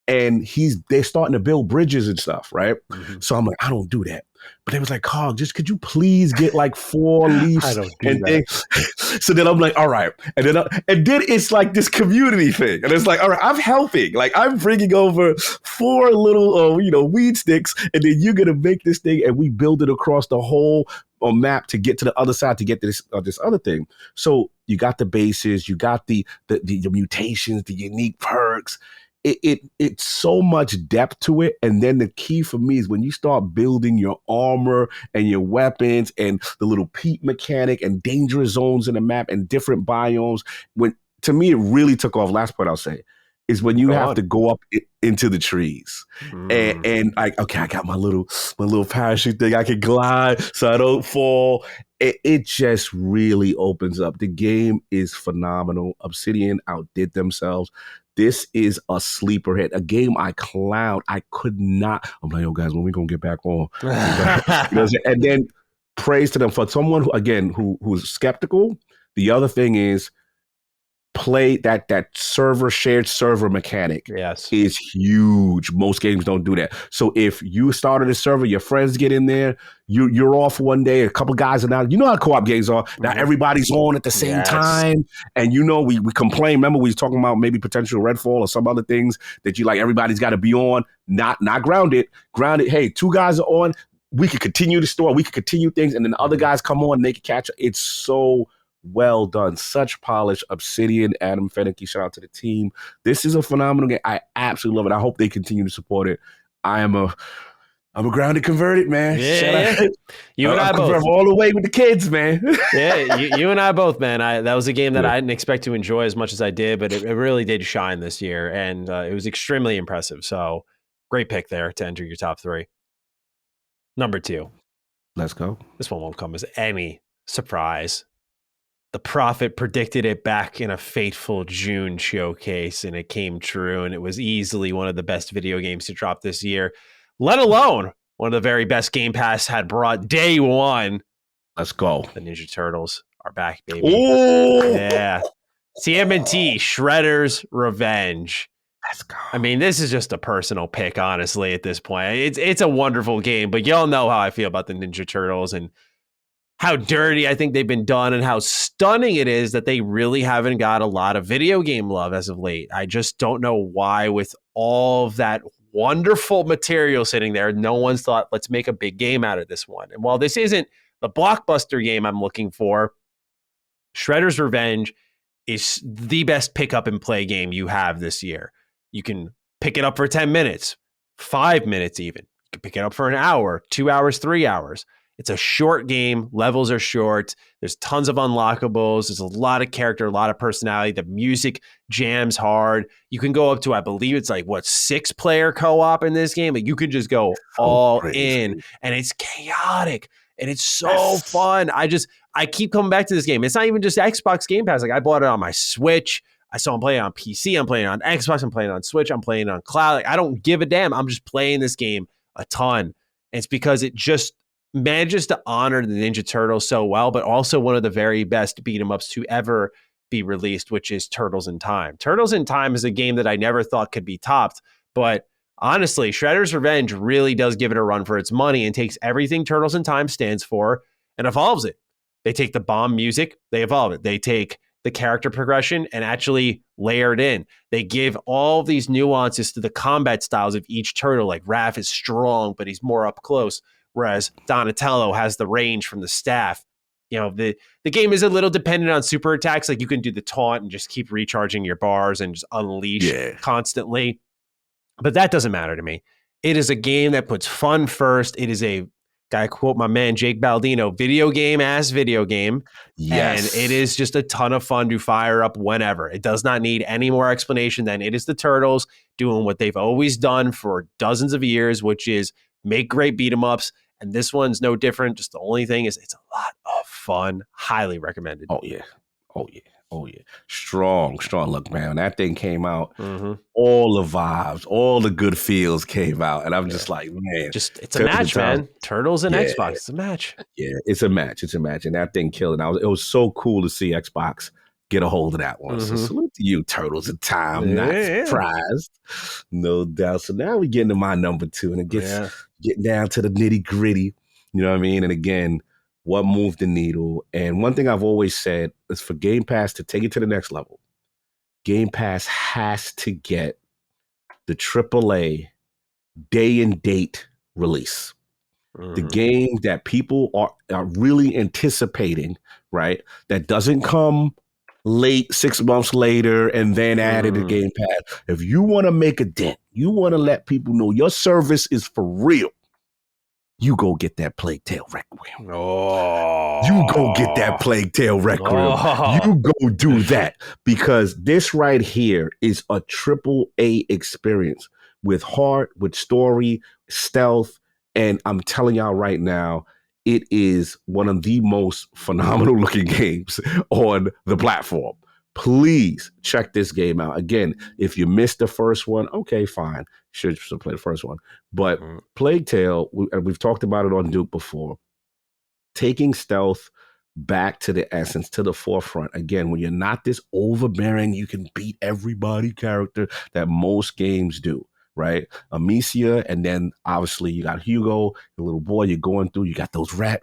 and they're starting to build bridges and stuff, right? Mm-hmm. So I'm like, I don't do that. But they was like, Cog, just could you please get like 4 leaves? I don't do that. So then I'm like, all right. And then it's like this community thing. And it's like, all right, I'm helping. Like I'm bringing over 4 little, weed sticks. And then you're going to make this thing. And we build it across the whole map to get to the other side to get to this other thing. So you got the bases, you got the mutations, the unique perks. It's so much depth to it. And then the key for me is when you start building your armor and your weapons and the little peat mechanic and dangerous zones in the map and different biomes. To me, it really took off. Last point I'll say is when you have to go up into the trees and like, okay, I got my little parachute thing. I can glide so I don't fall. It just really opens up. The game is phenomenal. Obsidian outdid themselves. This is a sleeper hit, a game I clowned. I could not. I'm like, yo, guys, when we gonna get back on? And then praise to them for someone who's skeptical. The other thing is play that shared server mechanic is huge. Most games don't do that. So if you started a server, your friends get in there, you're off one day, a couple guys are now, you know how co-op games are. Now everybody's on at the same time. And we complain. Remember we was talking about maybe potential Redfall or some other things that you like everybody's got to be on, not grounded. Grounded, hey, 2 guys are on, we could continue the story, we could continue things, and then the other guys come on and they can catch up. It's so well done. Such polish. Obsidian, Adam Fennicky, shout out to the team. This is a phenomenal game. I absolutely love it. I hope they continue to support it. I'm a grounded converted, man. Yeah. You and I both. All the way with the kids, man. Yeah, you and I both, man. That was a game that I didn't expect to enjoy as much as I did, but it really did shine this year, and it was extremely impressive. So great pick there to enter your top 3. Number 2. Let's go. This one won't come as any surprise. The Prophet predicted it back in a fateful June showcase, and it came true, and it was easily one of the best video games to drop this year, let alone one of the very best Game Pass had brought day one. Let's go. The Ninja Turtles are back, baby. Ooh. Yeah. TMNT, Shredder's Revenge. Let's go. I mean, this is just a personal pick, honestly, at this point. It's a wonderful game, but y'all know how I feel about the Ninja Turtles and how dirty I think they've been done and how stunning it is that they really haven't got a lot of video game love as of late. I just don't know why, with all of that wonderful material sitting there, no one's thought, let's make a big game out of this one. And while this isn't the blockbuster game I'm looking for, Shredder's Revenge is the best pick up and play game you have this year. You can pick it up for 10 minutes, 5 minutes even. You can pick it up for an hour, 2 hours, 3 hours. It's a short game. Levels are short. There's tons of unlockables. There's a lot of character, a lot of personality. The music jams hard. You can go up to, I believe it's like, 6-player co-op in this game? Like you could just go all in, and it's chaotic, and it's so fun. I keep coming back to this game. It's not even just Xbox Game Pass. Like I bought it on my Switch. I saw I'm playing on PC. I'm playing on Xbox. I'm playing on Switch. I'm playing on cloud. Like, I don't give a damn. I'm just playing this game a ton. And it's because it just manages to honor the Ninja Turtles so well, but also one of the very best beat 'em ups to ever be released, which is Turtles in Time. Turtles in Time is a game that I never thought could be topped, but honestly, Shredder's Revenge really does give it a run for its money and takes everything Turtles in Time stands for and evolves it. They take the bomb music, they evolve it. They take the character progression and actually layer it in. They give all these nuances to the combat styles of each turtle. Like Raph is strong, but he's more up close, whereas Donatello has the range from the staff. The game is a little dependent on super attacks. Like you can do the taunt and just keep recharging your bars and just unleash constantly. But that doesn't matter to me. It is a game that puts fun first. It is a, I quote my man Jake Baldino, video game. Yes. And it is just a ton of fun to fire up whenever. It does not need any more explanation than it is the Turtles doing what they've always done for dozens of years, which is make great beat 'em ups. And this one's no different. Just the only thing is it's a lot of fun. Highly recommended. Oh, yeah. Strong. Look, man, when that thing came out, all the vibes, all the good feels came out. And I'm just like, man. It's a match, man. Turtles and Xbox. It's a match. Yeah, it's a match. And that thing killed. And it was so cool to see Xbox get a hold of that one. So salute to you, Turtles in Time. Not surprised. No doubt. So now we get into my number 2. And it gets getting down to the nitty gritty. You know what I mean? And again, what moved the needle? And one thing I've always said is for Game Pass to take it to the next level, Game Pass has to get the AAA day and date release. The game that people are really anticipating, right? That doesn't come late, 6 months later, and then added to Game Pass. If you want to make a dent, you want to let people know your service is for real, you go get that Plague Tale Requiem. You go get that Plague Tale Requiem. You go do that, because this right here is a AAA experience with heart, with story, stealth. And I'm telling y'all right now, it is one of the most phenomenal looking games on the platform. Please check this game out. Again, if you missed the first one, okay, fine. Should play the first one. But Plague Tale, we've talked about it on Duke before, taking stealth back to the essence, to the forefront. Again, when you're not this overbearing, you can beat everybody character that most games do. Right? Amicia, and then obviously you got Hugo, the little boy you're going through. You got those rat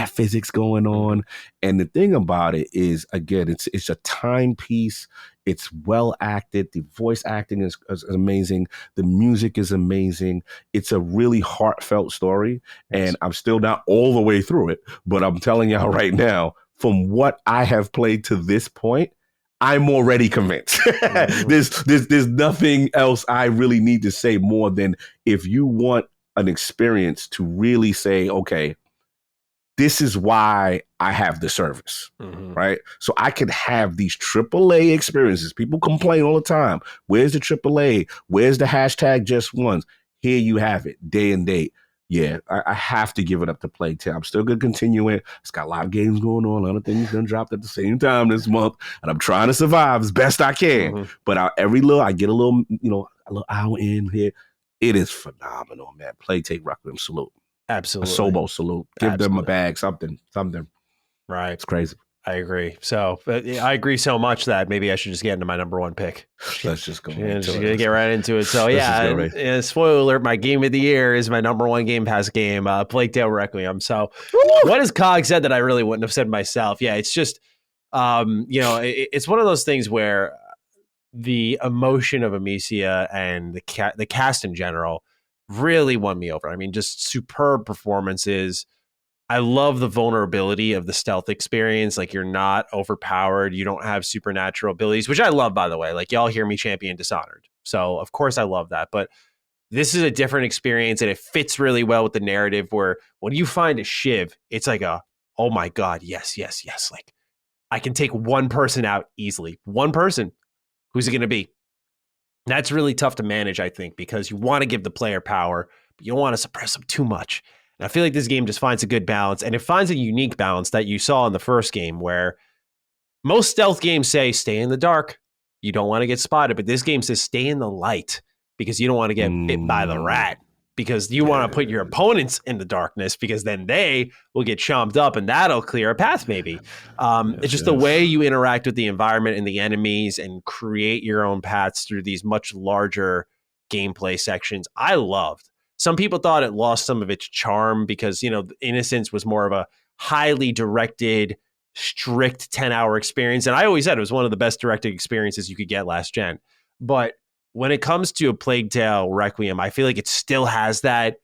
physics going on. And the thing about it is, again, it's a timepiece. It's well acted. The voice acting is amazing. The music is amazing. It's a really heartfelt story. And I'm still not all the way through it, but I'm telling y'all right now, from what I have played to this point, I'm already convinced. There's nothing else I really need to say more than, if you want an experience to really say, okay, this is why I have the service, right? So I can have these AAA experiences. People complain all the time. Where's the AAA? Where's the hashtag just ones? Here you have it, day and date. Yeah, I have to give it up to Plague Tale. I'm still going to continue it. It's got a lot of games going on. A lot of things done dropped at the same time this month. And I'm trying to survive as best I can. But I get a little hour in here. It is phenomenal, man. Plague Tale Requiem, salute. Absolutely. A Sobo, salute. Give them a bag, something. Right. It's crazy. I agree. So, but I agree so much that maybe I should just get into my number 1 pick. Let's just go. Just get right into it. So, and spoiler alert, my game of the year is my number 1 Game Pass game, Plague Tale Requiem. So, what has Cog said that I really wouldn't have said myself? Yeah, it's just, it's one of those things where the emotion of Amicia and the cast in general really won me over. I mean, just superb performances. I love the vulnerability of the stealth experience. Like, you're not overpowered. You don't have supernatural abilities, which I love, by the way. Like, y'all hear me champion Dishonored. So, of course, I love that. But this is a different experience, and it fits really well with the narrative, where when you find a shiv, it's like oh my God, yes. Like, I can take one person out easily. One person. Who's it going to be? That's really tough to manage, I think, because you want to give the player power, but you don't want to suppress them too much. I feel like this game just finds a good balance, and it finds a unique balance that you saw in the first game, where most stealth games say stay in the dark. You don't want to get spotted, but this game says stay in the light, because you don't want to get bit by the rat, because you want to put your opponents in the darkness because then they will get chomped up and that'll clear a path maybe. It's just the way you interact with the environment and the enemies and create your own paths through these much larger gameplay sections. I loved. Some people thought it lost some of its charm because, Innocence was more of a highly directed, strict 10-hour experience. And I always said it was one of the best directed experiences you could get last gen. But when it comes to a Plague Tale Requiem, I feel like it still has that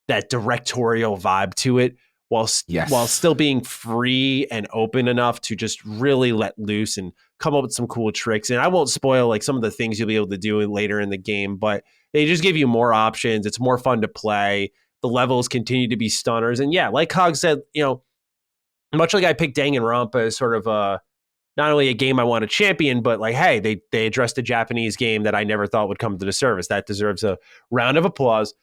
directorial vibe to it while still being free and open enough to just really let loose and come up with some cool tricks. And I won't spoil like some of the things you'll be able to do later in the game, but they just give you more options. It's more fun to play. The levels continue to be stunners. And yeah, like Cog said, much like I picked Danganronpa as sort of not only a game I want to champion, but like, hey, they addressed a Japanese game that I never thought would come to the service. That deserves a round of applause.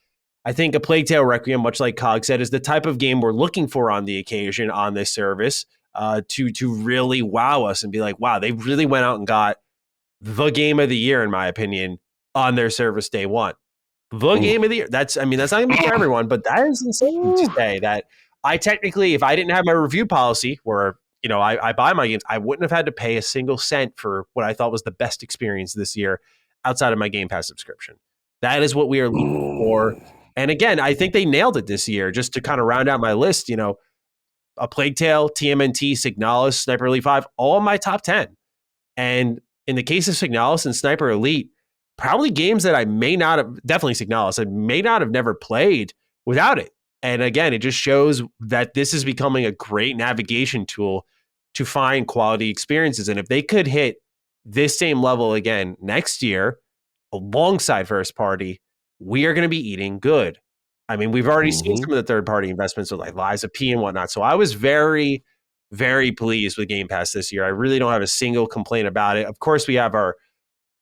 I think A Plague Tale Requiem, much like Cog said, is the type of game we're looking for on the occasion on this service to really wow us and be like, wow, they really went out and got the game of the year, in my opinion, on their service day one. The game of the year. That's not going to be for everyone, but that is insane to say that I technically, if I didn't have my review policy where, I buy my games, I wouldn't have had to pay a single cent for what I thought was the best experience this year outside of my Game Pass subscription. That is what we are looking for. And again, I think they nailed it this year. Just to kind of round out my list, A Plague Tale, TMNT, Signalis, Sniper Elite 5, all my top 10. And in the case of Signalis and Sniper Elite, probably games that I may not have, definitely Signalis, I may not have never played without it. And again, it just shows that this is becoming a great navigation tool to find quality experiences. And if they could hit this same level again next year, alongside first party, we are going to be eating good. I mean, we've already seen some of the third-party investments with like Liza P and whatnot. So I was very, very pleased with Game Pass this year. I really don't have a single complaint about it. Of course, we have our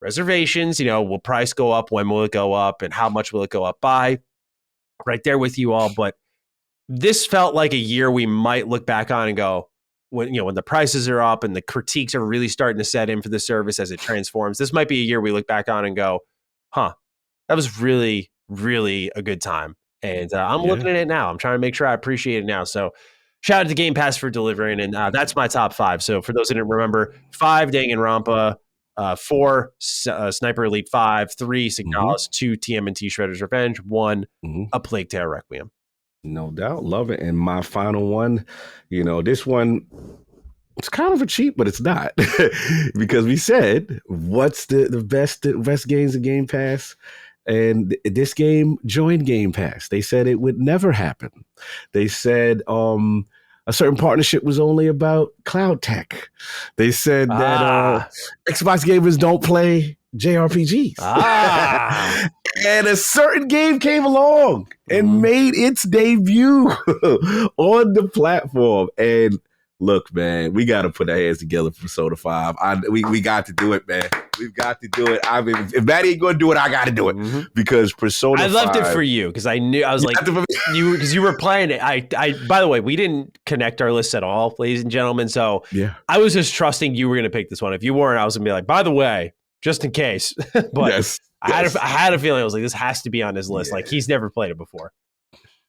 reservations. Will price go up? When will it go up? And how much will it go up by? Right there with you all. But this felt like a year we might look back on and go, when the prices are up and the critiques are really starting to set in for the service as it transforms, this might be a year we look back on and go, that was really, really a good time. And I'm looking at it now. I'm trying to make sure I appreciate it now. So shout out to Game Pass for delivering. And that's my top 5. So for those that didn't remember, 5, Danganronpa, 4, Sniper Elite 5, 3, Signalis, 2, TMNT Shredder's Revenge, 1, A Plague Tale Requiem. No doubt. Love it. And my final one, this one, it's kind of a cheat, but it's not. Because we said, what's the best games in Game Pass? And this game joined Game Pass. They said it would never happen. They said a certain partnership was only about cloud tech. They said that Xbox gamers don't play JRPGs. And a certain game came along and made its debut on the platform. And look, man, we got to put our hands together for Persona 5. We got to do it, man. We've got to do it. I mean, if Matty ain't going to do it, I got to do it. Because Persona 5... I loved it for you because I knew, I was like, you were playing it. I by the way, we didn't connect our lists at all, ladies and gentlemen. So I was just trusting you were going to pick this one. If you weren't, I was going to be like, by the way, just in case. But I had a feeling I was like, this has to be on his list. Like he's never played it before.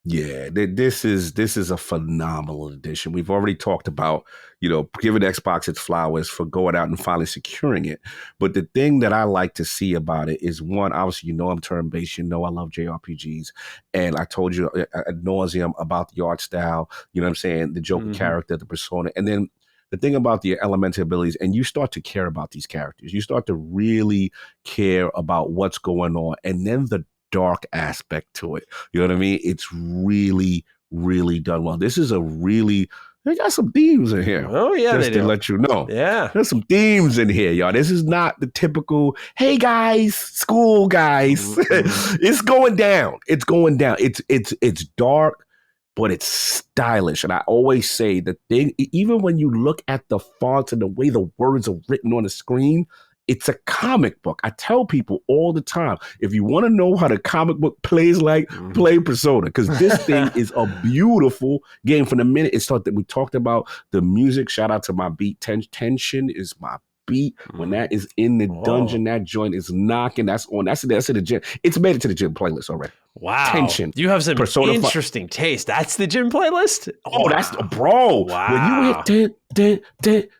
Yeah, this is a phenomenal addition. We've already talked about, giving Xbox its flowers for going out and finally securing it. But the thing that I like to see about it is, one, obviously, I'm turn-based. I love JRPGs. And I told you ad nauseum about the art style, you know what I'm saying? The Joker character, the persona. And then the thing about the elemental abilities, and you start to care about these characters. You start to really care about what's going on. And then the dark aspect to it. You know what I mean? It's really, really done well. This is they got some themes in here. Oh, yeah, just they to do. let you know. Yeah. There's some themes in here, y'all. This is not the typical, hey, guys, school guys. It's going down. It's going down. It's dark, but it's stylish. And I always say the thing, even when you look at the fonts and the way the words are written on the screen, it's a comic book. I tell people all the time, if you want to know how the comic book plays like, play Persona, because this thing is a beautiful game. From the minute it started, we talked about the music. Shout out to my beat. Tension is my beat. When that is in the dungeon, that joint is knocking. That's on. That's in the gym. It's made it to the gym playlist already. Wow. Tension. You have some Persona interesting taste. That's the gym playlist? Oh, wow. That's bro. Wow. When you hit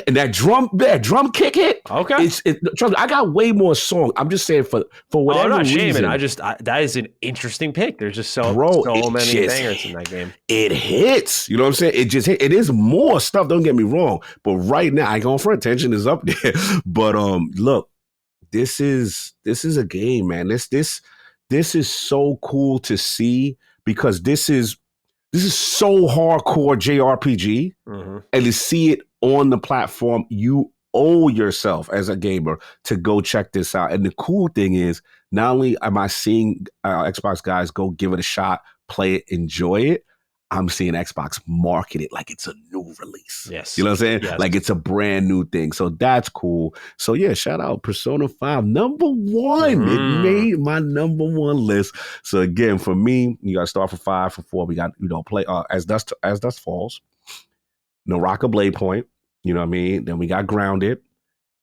and that drum kick hit. Okay. Trust me, I got way more songs. I'm just saying for whatever I'm not reason. shaming. That is an interesting pick. There's just so many bangers in that game. It hits. You know what I'm saying? It just hit. It is more stuff. Don't get me wrong. But right now, I go for attention is up there. But look, this is a game, man. This is so cool to see because this is so hardcore JRPG, and to see it on the platform, you owe yourself as a gamer to go check this out. And the cool thing is, not only am I seeing Xbox guys go give it a shot, play it, enjoy it, I'm seeing Xbox market it like it's a new release. Yes. You know what I'm saying? Yes. Like it's a brand new thing. So that's cool. So yeah, shout out Persona 5, number one. It made my number one list. So again, for me, you got to start from 5. For 4, we got, play as Dusk Falls, Naraka Bladepoint, you know what I mean? Then we got Grounded.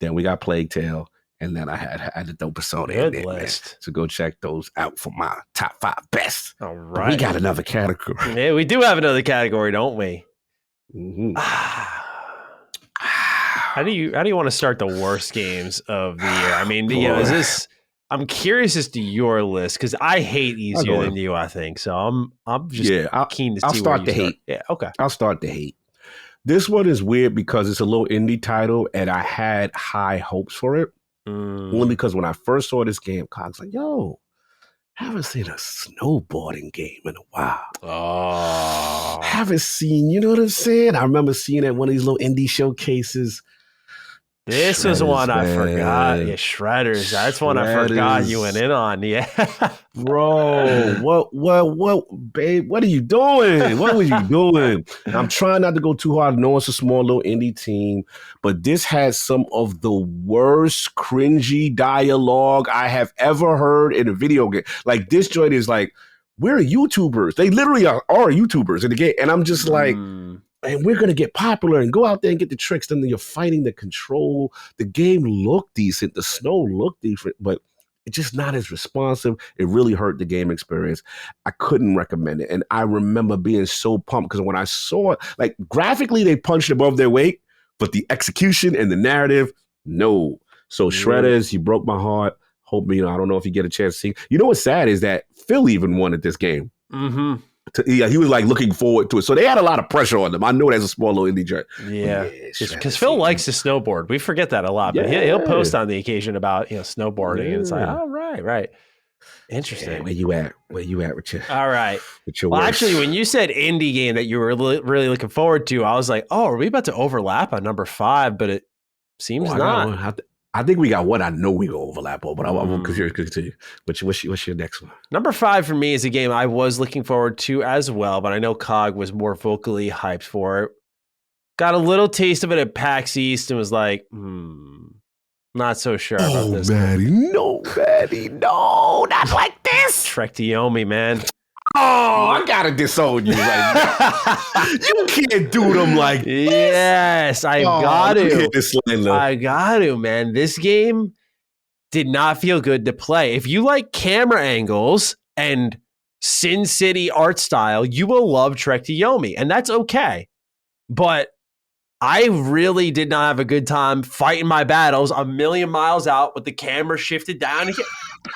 Then we got Plague Tale. And then I had the dope Persona in there, list. Man. So go check those out for my top 5 best. All right. But we got another category. Yeah, we do have another category, don't we? Mm-hmm. How do you want to start the worst games of the year? I mean, is this? I'm curious as to your list because I hate easier than you. I think so. I'm just keen to see. I'll start the hate. Yeah, okay. I'll start the hate. This one is weird because it's a little indie title, and I had high hopes for it. Only because when I first saw this game, Cog's like, yo, I haven't seen a snowboarding game in a while. Oh. Haven't seen, you know what I'm saying? I remember seeing it at one of these little indie showcases. This was one I forgot. Yeah, Shredders. That's one I forgot you went in on. Yeah. Bro, what, babe? What are you doing? What were you doing? I'm trying not to go too hard. I know it's a small little indie team, but this has some of the worst cringy dialogue I have ever heard in a video game. Like, this joint is like, we're YouTubers. They literally are YouTubers in the game. And I'm just like, and we're going to get popular and go out there and get the tricks. Then you're fighting the control. The game looked decent. The snow looked different, but it's just not as responsive. It really hurt the game experience. I couldn't recommend it. And I remember being so pumped because when I saw it, like graphically, they punched above their weight, but the execution and the narrative, no. So Shredders, you broke my heart. Hope, I don't know if you get a chance to see. You know what's sad is that Phil even wanted this game. Mm-hmm. He was like looking forward to it. So they had a lot of pressure on them. I know that's a small little indie joint. Yeah. Because Phil likes to snowboard. We forget that a lot. But he'll post on the occasion about snowboarding. And it's like, oh, right. Interesting. Yeah, where you at with your all right. With your well, work? Actually, when you said indie game that you were really looking forward to, I was like, oh, are we about to overlap on number 5? But it seems not. I think we got one I know we go overlap on, but I won't continue. What's your next one? Number 5 for me is a game I was looking forward to as well, but I know Cog was more vocally hyped for it. Got a little taste of it at PAX East and was like, not so sure about this. Matty, no, not like this. Trek to Yomi, man. Oh, I gotta disown you right now. You can't do them like this. Yes, I got to. I got to, man. This game did not feel good to play. If you like camera angles and Sin City art style, you will love Trek to Yomi, and that's okay. But I really did not have a good time fighting my battles a million miles out with the camera shifted down.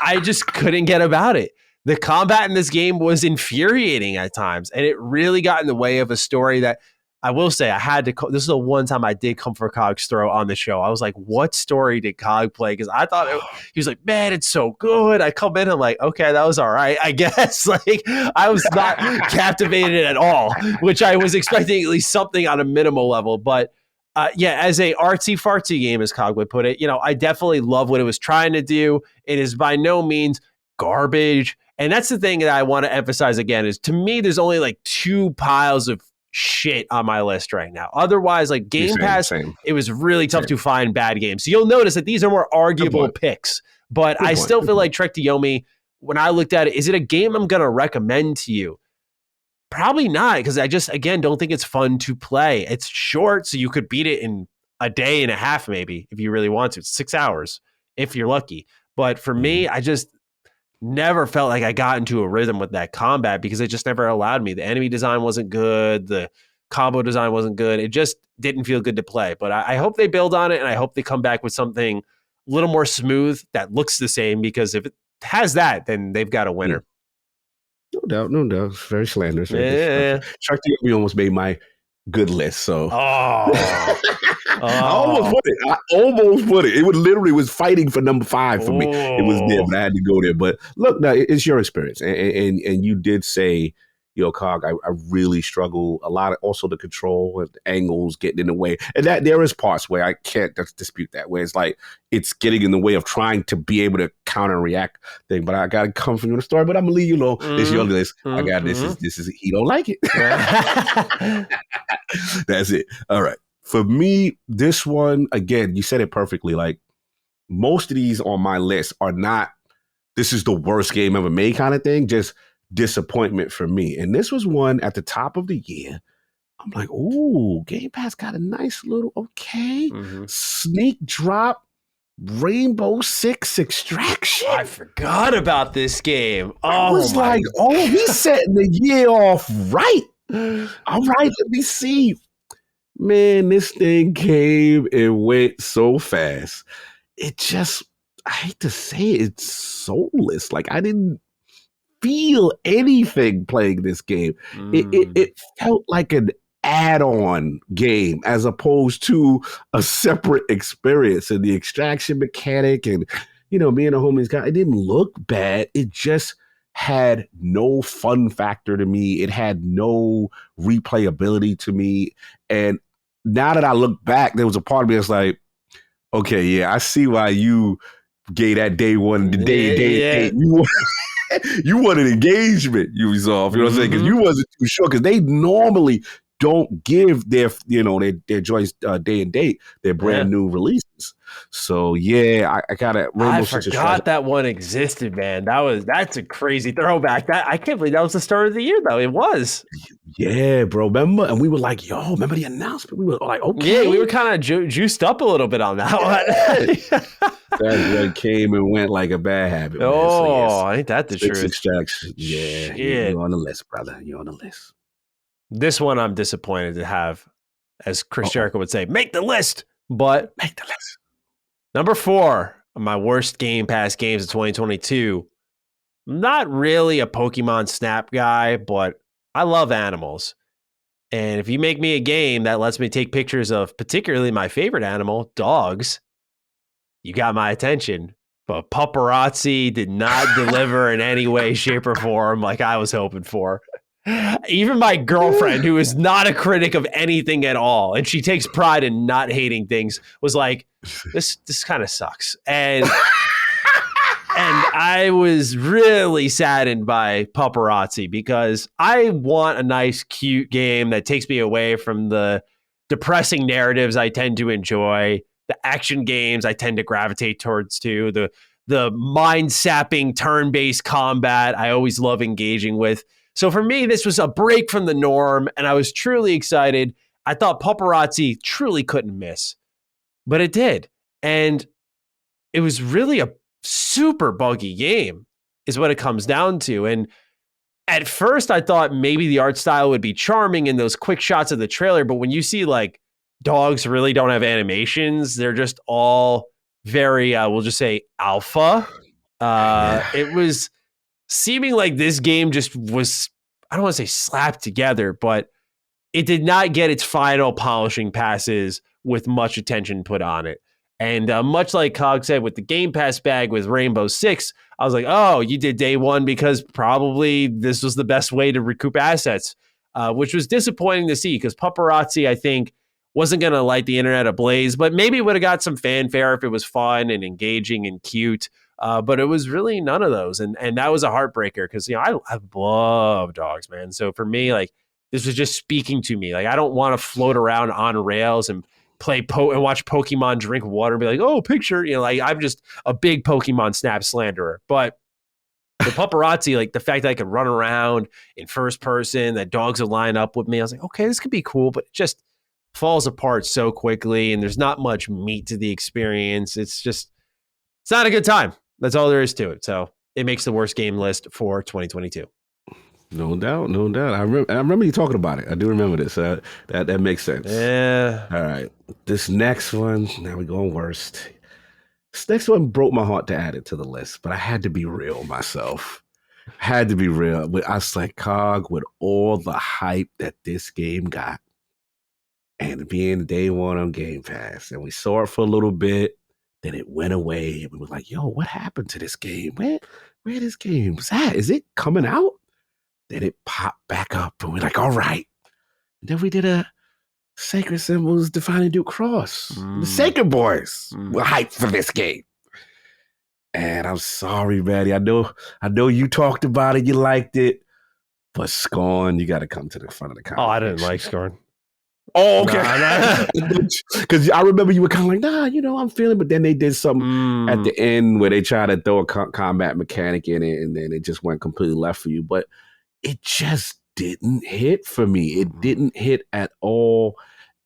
I just couldn't get about it. The combat in this game was infuriating at times, and it really got in the way of a story that I will say I had to. This is the one time I did come for Cog's throw on the show. I was like, what story did Cog play? Because I thought he was like, man, it's so good. I come in, I'm like, okay, that was all right, I guess. Like, I was not captivated at all, which I was expecting at least something on a minimal level. But as a artsy fartsy game, as Cog would put it, I definitely love what it was trying to do. It is by no means garbage. And that's the thing that I want to emphasize again is, to me, there's only like 2 piles of shit on my list right now. Otherwise, like Game Pass, it was really tough to find bad games. So you'll notice that these are more arguable picks. But I still feel like Trek to Yomi, when I looked at it, is it a game I'm going to recommend to you? Probably not, because I just, again, don't think it's fun to play. It's short, so you could beat it in a day and a half maybe, if you really want to. It's 6 hours, if you're lucky. But for me, never felt like I got into a rhythm with that combat because it just never allowed me. The enemy design wasn't good. The combo design wasn't good. It just didn't feel good to play. But I hope they build on it, and I hope they come back with something a little more smooth that looks the same, because if it has that, then they've got a winner. No doubt, no doubt. It's very slanderous. Yeah. Shark Theory almost made my good list, so I almost put it. It was fighting for number 5 for me. It was there, but I had to go there. But look, now it's your experience, and you did say, Cog, I really struggle a lot. Also, the control and the angles getting in the way, and that there is parts where I can't dispute that, where it's like it's getting in the way of trying to be able to counter and react thing. But I got to come from you in the story. But I'm gonna leave you alone. It's your list. I got this. Is he don't like it? That's it. All right. For me, this one, again, you said it perfectly. Like, most of these on my list are not, this is the worst game ever made kind of thing, just disappointment for me. And this was one at the top of the year. I'm like, ooh, Game Pass got a nice little, sneak drop, Rainbow Six Extraction. I forgot about this game. I was like, he's setting the year off right. All right, let me see. Man, this thing came and went so fast. It just, I hate to say it, it's soulless. Like, I didn't feel anything playing this game. It felt like an add-on game as opposed to a separate experience. And the extraction mechanic and, me and the homies it didn't look bad. It just had no fun factor to me. It had no replayability to me. And now that I look back, there was a part of me that's like, okay, yeah, I see why you gave that day one, the day. You wanted engagement, Ubisoft, you know what I'm saying? Because you wasn't too sure, because they normally don't give their joints day and date, their brand new releases. So yeah, I gotta. I forgot that one existed, man. That's a crazy throwback. I can't believe that was the start of the year, though. It was. Yeah, bro. Remember? And we were like, yo, remember the announcement? We were like, okay. Yeah, we were kind of juiced up a little bit on that one. That came and went like a bad habit. Ain't that the truth? Extraction. Yeah, you're on the list, brother. You're on the list. This one I'm disappointed to have, as Chris Jericho would say, make the list. But make the list. Number 4 of my worst Game Pass games of 2022. I'm not really a Pokemon Snap guy, but I love animals. And if you make me a game that lets me take pictures of particularly my favorite animal, dogs, you got my attention. But Paparazzi did not deliver in any way, shape, or form like I was hoping for. Even my girlfriend, who is not a critic of anything at all, and she takes pride in not hating things, was like, this kind of sucks. And I was really saddened by Paparazzi, because I want a nice, cute game that takes me away from the depressing narratives I tend to enjoy, the action games I tend to gravitate towards too, the mind-sapping turn-based combat I always love engaging with. So for me, this was a break from the norm, and I was truly excited. I thought Paparazzi truly couldn't miss, but it did. And it was really a super buggy game, is what it comes down to. And at first, I thought maybe the art style would be charming in those quick shots of the trailer, but when you see like dogs really don't have animations, they're just all very, we'll just say alpha. It was seeming like this game just was, I don't want to say slapped together, but it did not get its final polishing passes with much attention put on it. And much like Cog said with the Game Pass bag with Rainbow Six, I was like, oh, you did day one because probably this was the best way to recoup assets, which was disappointing to see, because Paparazzi, I think, wasn't going to light the internet ablaze, but maybe would have got some fanfare if it was fun and engaging and cute. But it was really none of those. And that was a heartbreaker, because, I love dogs, man. So for me, like, this was just speaking to me. Like, I don't want to float around on rails and play and watch Pokemon drink water and be like, oh, picture, like, I'm just a big Pokemon Snap slanderer. But the Paparazzi, like the fact that I could run around in first person, that dogs would line up with me, I was like, okay, this could be cool, but it just falls apart so quickly, and there's not much meat to the experience. It's not a good time. That's all there is to it. So it makes the worst game list for 2022. No doubt. I remember you talking about it. I do remember this. That makes sense. Yeah. All right. This next one, now we're going worst. This next one broke my heart to add it to the list, but I had to be real myself. Had to be real. But I was like, Cog, with all the hype that this game got, and being day one on Game Pass, and we saw it for a little bit, then it went away, and we were like, yo, what happened to this game? Where this game's at? Is it coming out? Then it popped back up, and we're like, all right. And then we did a Sacred Symbols Defining Duke Cross. The Sacred Boys were hyped for this game. And I'm sorry, Matty. I know you talked about it, you liked it, but Scorn, you got to come to the front of the conversation. Oh, I didn't like Scorn. Oh, okay. Because I remember you were kind of like, nah, I'm feeling, but then they did something at the end where they tried to throw a combat mechanic in it, and then it just went completely left for you. But it just didn't hit for me. It didn't hit at all.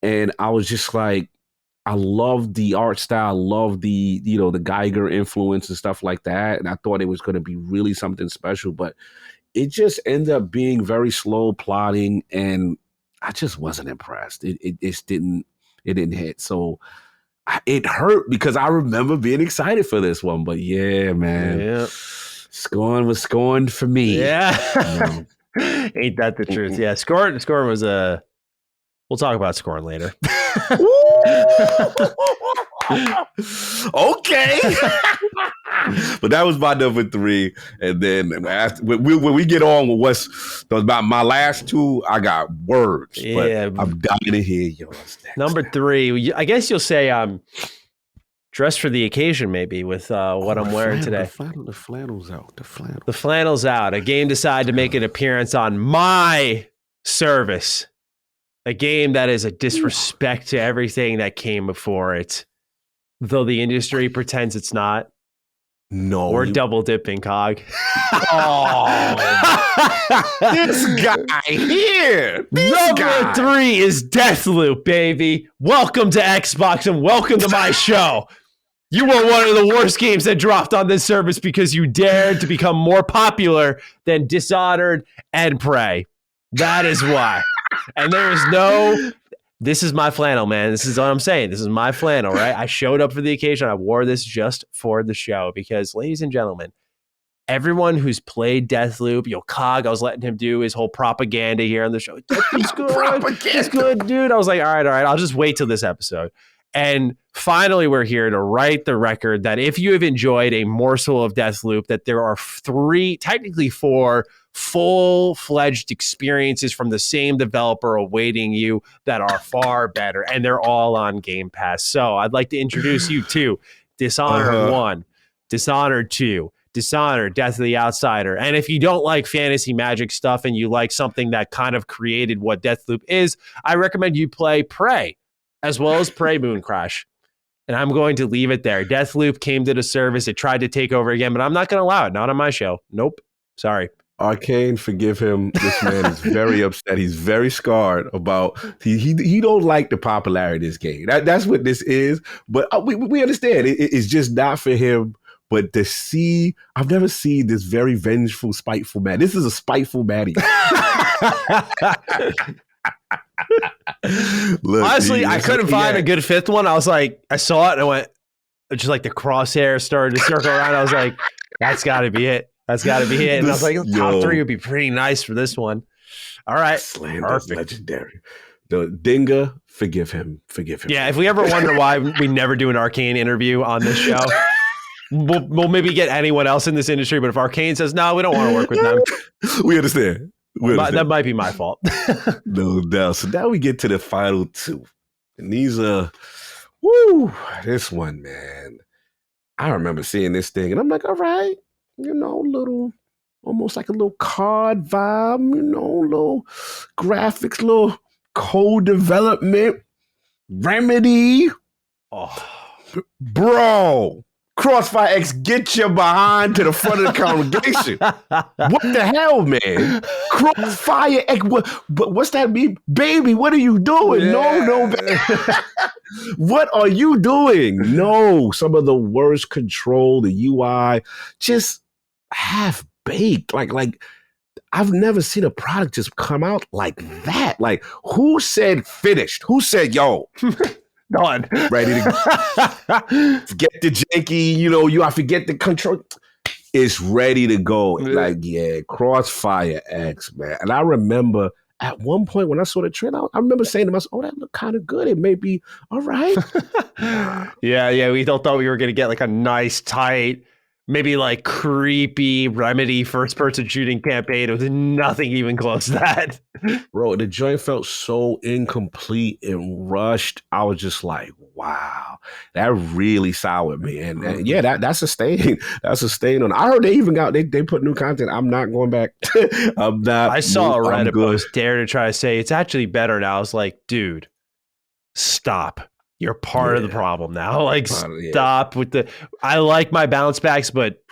And I was just like, I love the art style, I love the Geiger influence and stuff like that. And I thought it was going to be really something special, but it just ended up being very slow plotting, and I just wasn't impressed. It just didn't hit. So it hurt because I remember being excited for this one. But yeah, man. Yeah. Scorn was scorned for me. Yeah. Ain't that the truth? Yeah. Scorn was a. We'll talk about Scorn later. Okay. But that was my number 3. And then when we get on with about my last 2, I got words. Yeah. But I'm dying to hear yours. Number 3, I guess you'll say dressed for the occasion, maybe, with what I'm wearing today. The flannel's out. The flannel's out. A game decided to make an appearance on my service. A game that is a disrespect to everything that came before it. Though the industry pretends it's not. No. We're double dipping, Cog. Oh. This guy here. Number 3 is Deathloop, baby. Welcome to Xbox and welcome to my show. You were one of the worst games that dropped on this service because you dared to become more popular than Dishonored and Prey. That is why. And there is no... This is my flannel, man. This is what I'm saying. This is my flannel, right? I showed up for the occasion. I wore this just for the show because, ladies and gentlemen, everyone who's played Deathloop, Cog, I was letting him do his whole propaganda here on the show. It's good. It's good, dude. I was like, all right. I'll just wait till this episode. And finally, we're here to write the record that if you have enjoyed a morsel of Deathloop, that there are 3, technically 4, full-fledged experiences from the same developer awaiting you that are far better, and they're all on Game Pass. So I'd like to introduce you to Dishonored 1, Dishonored 2, Dishonored, Death of the Outsider. And if you don't like fantasy magic stuff and you like something that kind of created what Deathloop is, I recommend you play Prey, as well as Prey Moon Crash. And I'm going to leave it there. Deathloop came to the service. It tried to take over again, but I'm not going to allow it. Not on my show. Nope. Sorry. Arcane, forgive him. This man is very upset. He's very scarred about he don't like the popularity of this game. That's what this is. But we understand it's just not for him. But to see, I've never seen this very vengeful, spiteful man. This is a spiteful Matty. Look, honestly, I couldn't find a good 5th one. I was like, I saw it and I went, just like the crosshair started to circle around. I was like, that's got to be it. That's got to be it. And I was like, top 3 would be pretty nice for this one. All right. Slander's legendary. The Dinga, forgive him. Yeah, if we ever wonder why we never do an Arcane interview on this show, we'll maybe get anyone else in this industry. But if Arcane says, no, we don't want to work with them. We understand. That might be my fault. No doubt. So now we get to the final 2. And these are, this one, man. I remember seeing this thing and I'm like, all right. Almost like a little card vibe, little graphics, little code development, Remedy. Oh, bro, Crossfire X, get your behind to the front of the congregation. What the hell, man? Crossfire X, what's that mean? Baby, what are you doing? Yeah. No, baby. What are you doing? No, some of the worst control, the UI, just half baked. Like I've never seen a product just come out like that. Like, who said finished? Who said, yo, done, ready to forget the janky, I forget the control. It's ready to go. Like, yeah, Crossfire X, man. And I remember at one point when I saw the trailer, I remember saying to myself, oh, that looked kind of good. It may be all right. Yeah. We thought we were going to get like a nice, tight, maybe like creepy Remedy first-person shooting campaign. It was nothing even close to that. Bro, the joint felt so incomplete and rushed. I was just like, wow, that really soured me. And yeah, that's a stain. That's a stain on. I heard they even they put new content. I'm not going back. I'm not. I saw a Reddit post dare to try to say it's actually better now. I was like, dude, stop. You're part of the problem now. Like, stop with the. I like my bounce backs, but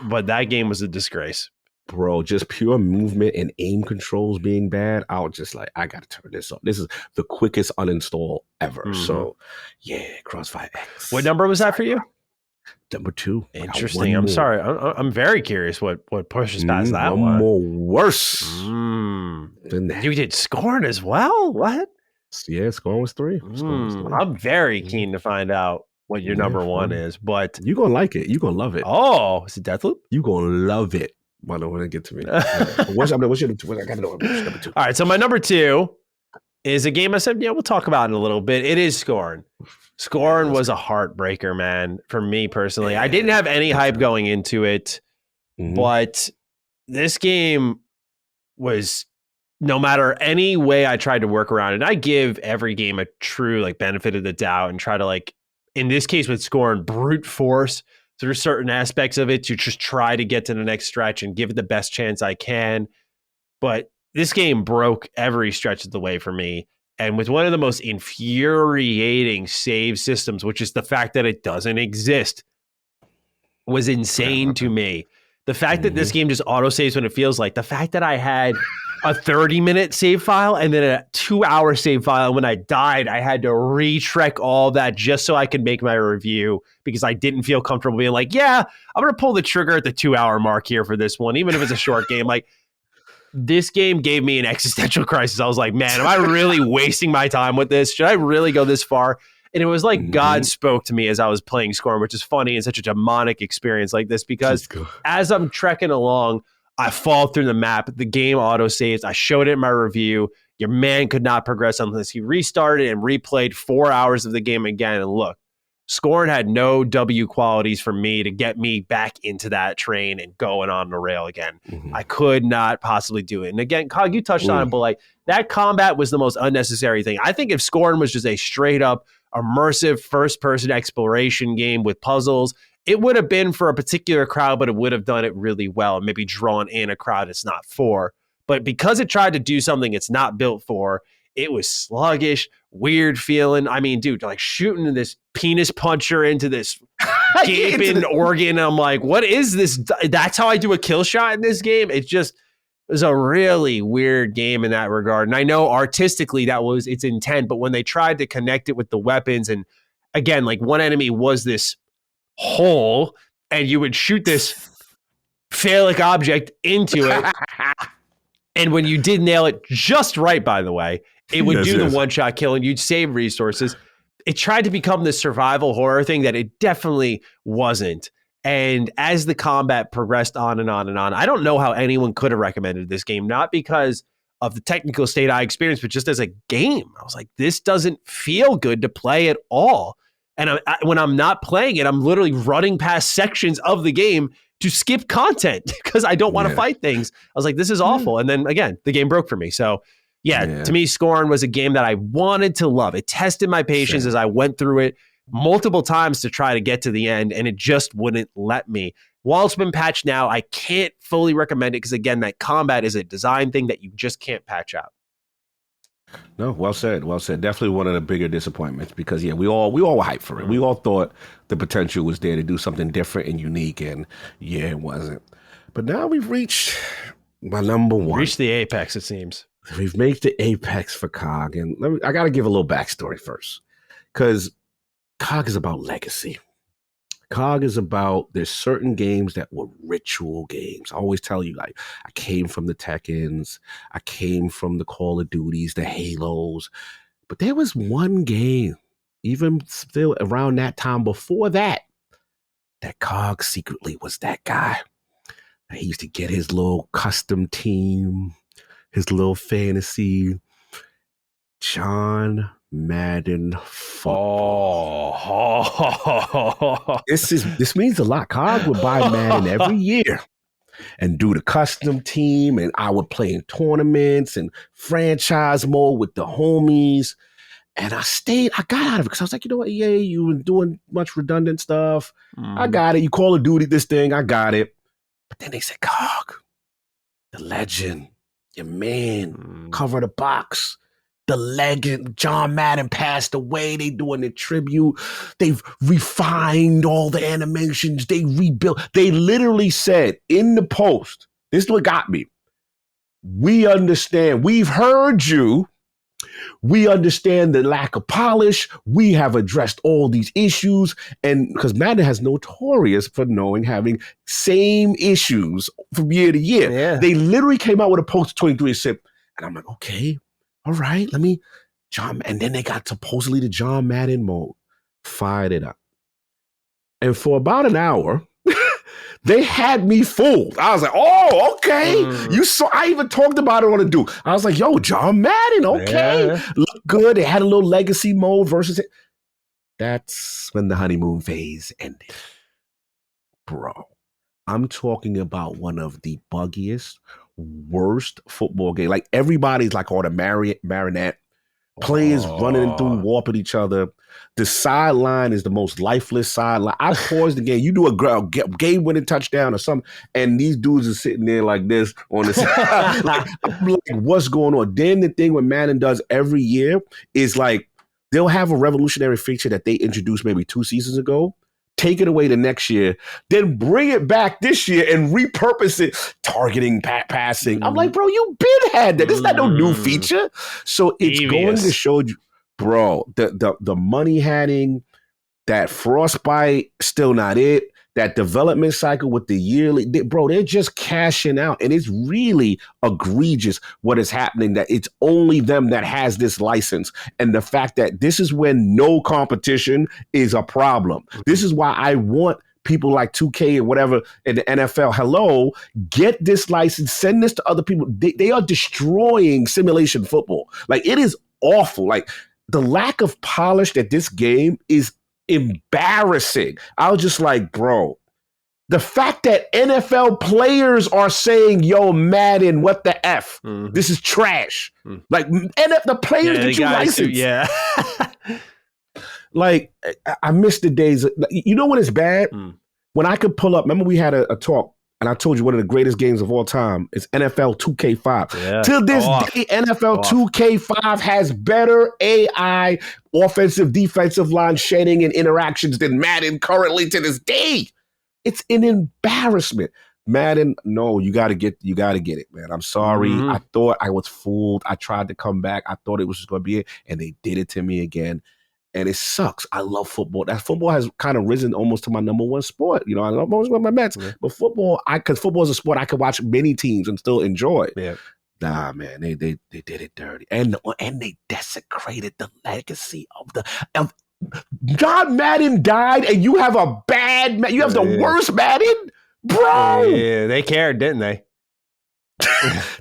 that game was a disgrace. Bro, just pure movement and aim controls being bad. I was just like, I gotta turn this off. This is the quickest uninstall ever. Mm-hmm. So, yeah, Crossfire X. What number was that for you? Number 2. Interesting. I'm sorry. I'm very curious what pushes past that one. More worse than that. You did Scorn as well? What? Yeah, Scorn was 3. I'm very keen to find out what your number 1 is, but you're gonna like it. You're gonna love it. Oh, is it Deathloop? You're gonna love it. Well, no, when it get to me. What's your number 2? All right, so my number 2 is a game I said, we'll talk about in a little bit. It is Scorn. Scorn was a heartbreaker, man, for me personally. I didn't have any hype going into it, but this game was, no matter any way I tried to work around it, I give every game a true like benefit of the doubt and try to, like, in this case with Scorn, brute force through certain aspects of it to just try to get to the next stretch and give it the best chance I can. But this game broke every stretch of the way for me. And with one of the most infuriating save systems, which is the fact that it doesn't exist, was insane to me. The fact that this game just auto-saves when it feels like, the fact that I had a 30-minute save file and then a 2-hour save file. And when I died, I had to retrek all that just so I could make my review because I didn't feel comfortable being like, yeah, I'm going to pull the trigger at the 2-hour mark here for this one, even if it's a short game. Like, this game gave me an existential crisis. I was like, man, am I really wasting my time with this? Should I really go this far? And it was like God spoke to me as I was playing Scorn, which is funny and such a demonic experience like this because as I'm trekking along, I fall through the map. The game auto-saves. I showed it in my review. Your man could not progress unless he restarted and replayed 4 hours of the game again. And look, Scorn had no W qualities for me to get me back into that train and going on the rail again. I could not possibly do it. And again, Cog, you touched on it, but like that combat was the most unnecessary thing. I think if Scorn was just a straight up immersive first-person exploration game with puzzles, it would have been for a particular crowd, but it would have done it really well and maybe drawn in a crowd it's not for. But because it tried to do something it's not built for, it was sluggish, weird feeling. I mean, dude, like shooting this penis puncher into this gaping organ. I'm like, what is this? That's how I do a kill shot in this game? It was a really weird game in that regard. And I know artistically that was its intent, but when they tried to connect it with the weapons, and again, like one enemy was this hole and you would shoot this phallic object into it. And when you did nail it just right, by the way, it would do the one-shot kill and you'd save resources. It tried to become this survival horror thing that it definitely wasn't. And as the combat progressed on and on and on, I don't know how anyone could have recommended this game, not because of the technical state I experienced, but just as a game. I was like, this doesn't feel good to play at all. And when I'm not playing it, I'm literally running past sections of the game to skip content because I don't want to fight things. I was like, this is awful. And then again, the game broke for me. So yeah, to me, Scorn was a game that I wanted to love. It tested my patience as I went through it multiple times to try to get to the end, and it just wouldn't let me. While it's been patched now, I can't fully recommend it because, again, that combat is a design thing that you just can't patch out. No, well said. Well said. Definitely one of the bigger disappointments because, yeah, we all were hyped for it. We all thought the potential was there to do something different and unique, and yeah, it wasn't. But now we've reached my number 1. Reached the apex, it seems. We've made the apex for Cog, and I got to give a little backstory first because Cog is about legacy. COG is about, there's certain games that were ritual games. I always tell you, like, I came from the Tekkens, I came from the Call of Duties, the Halos, but there was one game, even still around that time before that, that COG secretly was that guy. He used to get his little custom team, his little fantasy, John Madden football. Oh. This means a lot. COG would buy Madden every year and do the custom team, and I would play in tournaments and franchise mode with the homies. And I got out of it because I was like, you know what, EA, you were doing much redundant stuff. I got it. You Call of Duty this thing, I got it. But then they said, COG, the legend, your man, cover the box. The legend, John Madden passed away. They doing a tribute. They've refined all the animations. They rebuilt. They literally said in the post, this is what got me. We understand. We've heard you. We understand the lack of polish. We have addressed all these issues. And because Madden has notorious for having same issues from year to year. Yeah. They literally came out with a post 23 and said, and I'm like, okay. All right, and then they got supposedly the John Madden mode, fired it up. And for about an hour, they had me fooled. I was like, oh, okay. I even talked about it on the Duke. I was like, yo, John Madden, okay. Yeah. Look good. They had a little legacy mode versus it. That's when the honeymoon phase ended. Bro, I'm talking about one of the buggiest, worst football game. Like everybody's like on a marionette. Players running through, warping each other. The sideline is the most lifeless sideline. I paused the game. You do a game-winning touchdown or something, and these dudes are sitting there like this on the side. I'm like, what's going on? Then the thing what Madden does every year is like they'll have a revolutionary feature that they introduced maybe 2 seasons ago. Take it away the next year, then bring it back this year and repurpose it, targeting, passing. I'm like, bro, you been had that. This is not no new feature. So it's going to show you, bro, the money hatting, that frostbite, still not it. That development cycle with the yearly, bro, they're just cashing out. And it's really egregious what is happening, that it's only them that has this license. And the fact that this is when no competition is a problem. This is why I want people like 2K and whatever in the NFL, hello, get this license, send this to other people. They are destroying simulation football. Like, it is awful. Like, the lack of polish that this game is embarrassing. I was just like, bro, the fact that NFL players are saying, yo, Madden, what the F? This is trash. Like, the players get you licensed. Like, I miss the days. You know when it's bad? When I could pull up, remember we had a talk, and I told you one of the greatest games of all time is NFL 2K5. Yeah. To this day, NFL 2K5 has better AI, offensive, defensive line shedding and interactions than Madden currently to this day. It's an embarrassment. Madden, no, you got to get it, man. I'm sorry. I thought I was fooled. I tried to come back. I thought it was just going to be it, and they did it to me again. And it sucks. I love football. That football has kind of risen almost to my number one sport. You know, I almost love my Mets, but football, because football is a sport I could watch many teams and still enjoy. Yeah. Nah, man, they did it dirty, and they desecrated the legacy of John Madden died, and you have a bad, you have the worst Madden, bro. Yeah, they cared, didn't they?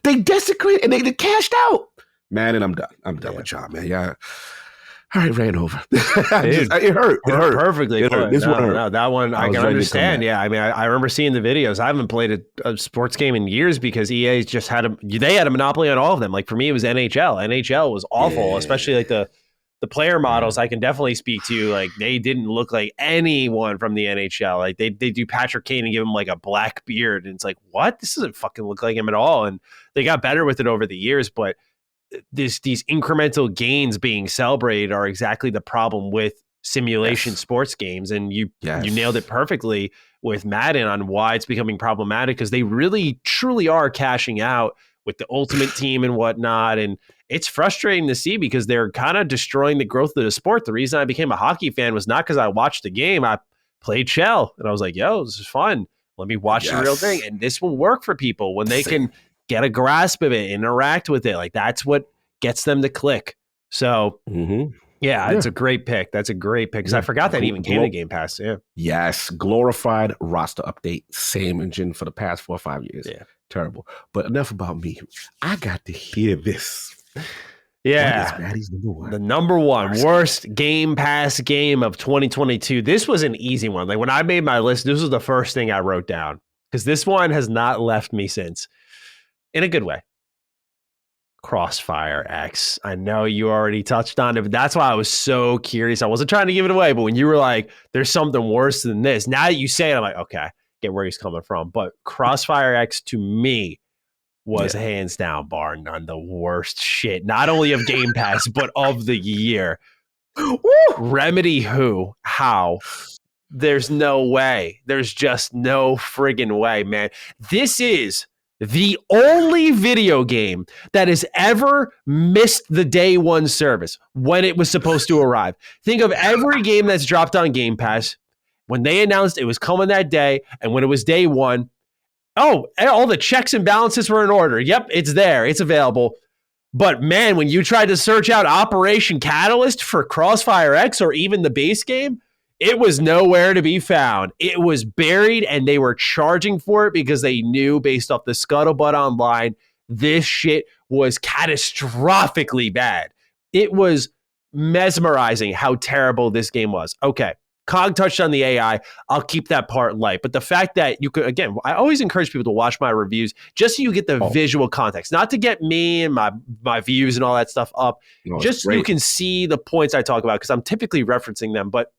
They desecrated and they cashed out. Madden, I'm done. I'm done with John, man. Yeah. All right, ran over. It hurt. It hurt perfectly. It hurt. This one hurt. No, that one I can understand. Yeah, I mean, I remember seeing the videos. I haven't played a sports game in years because EA just had a monopoly on all of them. Like for me, it was NHL. NHL was awful, especially like the player models. I can definitely speak to. Like they didn't look like anyone from the NHL. Like they do Patrick Kane and give him like a black beard, and it's like, what? This doesn't fucking look like him at all. And they got better with it over the years, but these incremental gains being celebrated are exactly the problem with simulation sports games. And you nailed it perfectly with Madden on why it's becoming problematic, because they really truly are cashing out with the ultimate team and whatnot. And it's frustrating to see because they're kind of destroying the growth of the sport. The reason I became a hockey fan was not because I watched the game. I played Shell, and I was like, yo, this is fun. Let me watch the real thing. And this will work for people when they can get a grasp of it, interact with it. Like, that's what gets them to click. So, it's a great pick. That's a great pick, because I forgot that even came to Game Pass. Yeah. Yes. Glorified roster update. Same engine for the past 4 or 5 years. Yeah. Terrible. But enough about me. I got to hear this. Yeah. Matty's number one? The number one worst Game Pass game of 2022. This was an easy one. Like, when I made my list, this was the first thing I wrote down, because this one has not left me since, in a good way. Crossfire X. I know you already touched on it, but that's why I was so curious. I wasn't trying to give it away, but when you were like, there's something worse than this, now that you say it, I'm like, okay, get where he's coming from. But Crossfire X, to me, was hands down, bar none, the worst shit, not only of Game Pass, but of the year. Woo! Remedy who? How? There's no way. There's just no friggin' way, man. This is the only video game that has ever missed the day one service when it was supposed to arrive. Think of every game that's dropped on Game Pass. When they announced it was coming that day, and when it was day one, all the checks and balances were in order. Yep, it's there. It's available. But man, when you tried to search out Operation Catalyst for Crossfire X or even the base game, it was nowhere to be found. It was buried, and they were charging for it because they knew, based off the scuttlebutt online, this shit was catastrophically bad. It was mesmerizing how terrible this game was. Okay, Cog touched on the AI. I'll keep that part light. But the fact that you could, again, I always encourage people to watch my reviews just so you get the visual context, not to get me and my views and all that stuff up. Just so you can see the points I talk about, because I'm typically referencing them. But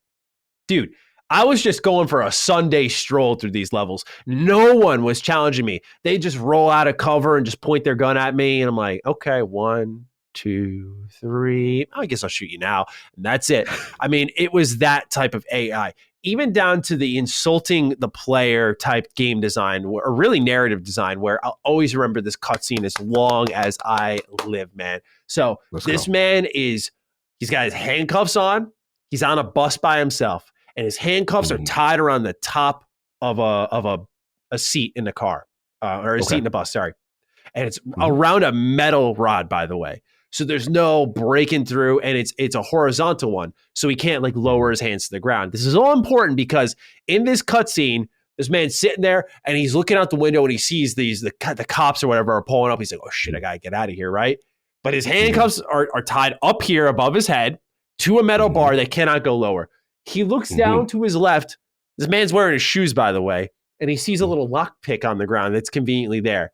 dude, I was just going for a Sunday stroll through these levels. No one was challenging me. They just roll out of cover and just point their gun at me. And I'm like, okay, 1, 2, 3. I guess I'll shoot you now. And that's it. I mean, it was that type of AI, even down to the insulting the player type game design, or really narrative design, where I'll always remember this cutscene as long as I live, man. So this man he's got his handcuffs on. He's on a bus by himself, and his handcuffs are tied around the top of a seat in the car, or a seat in the bus, sorry. And it's around a metal rod, by the way. So there's no breaking through, and it's a horizontal one. So he can't like lower his hands to the ground. This is all important because in this cutscene, this man's sitting there and he's looking out the window and he sees the cops or whatever are pulling up. He's like, oh shit, I gotta get out of here, right? But his handcuffs are tied up here above his head to a metal bar that cannot go lower. He looks down to his left. This man's wearing his shoes, by the way, and he sees a little lockpick on the ground that's conveniently there.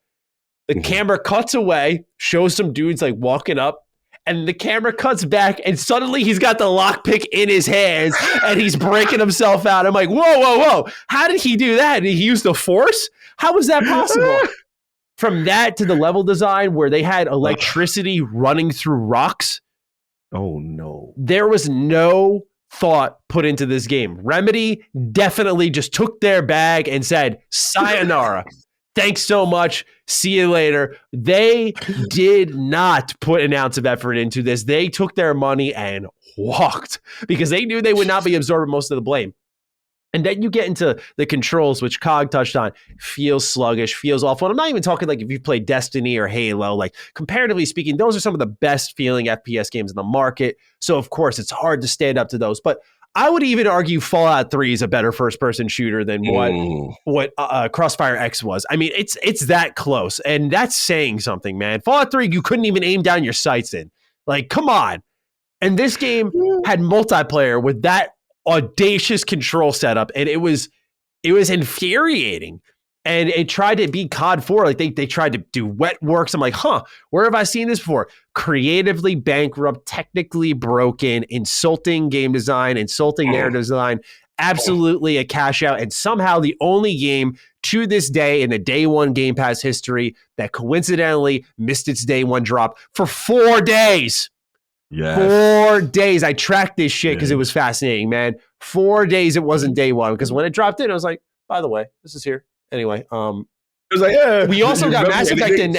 The camera cuts away, shows some dudes like walking up, and the camera cuts back, and suddenly he's got the lockpick in his hands, and he's breaking himself out. I'm like, whoa. How did he do that? Did he use the force? How was that possible? From that to the level design where they had electricity running through rocks. Oh, no. There was no thought put into this game. Remedy definitely just took their bag and said, sayonara. Thanks so much. See you later. They did not put an ounce of effort into this. They took their money and walked because they knew they would not be absorbing most of the blame. And then you get into the controls, which Cog touched on. Feels sluggish, feels awful. And I'm not even talking like if you've played Destiny or Halo. Like, comparatively speaking, those are some of the best feeling FPS games in the market. So, of course, it's hard to stand up to those. But I would even argue Fallout 3 is a better first-person shooter than what Crossfire X was. I mean, it's that close, and that's saying something, man. Fallout 3, you couldn't even aim down your sights in. Like, come on. And this game had multiplayer with that audacious control setup, and it was infuriating. And it tried to be COD 4. Like, they tried to do wet works. I'm like, where have I seen this before? Creatively bankrupt, technically broken, insulting game design, insulting narrative design, absolutely a cash out. And somehow the only game to this day in the day one Game Pass history that coincidentally missed its day one drop for 4 days. Yes. 4 days. I tracked this shit because it was fascinating, man. 4 days it wasn't day one, because when it dropped in, I was like, by the way, this is here. Anyway, was like, yeah. We also got Mass Effect and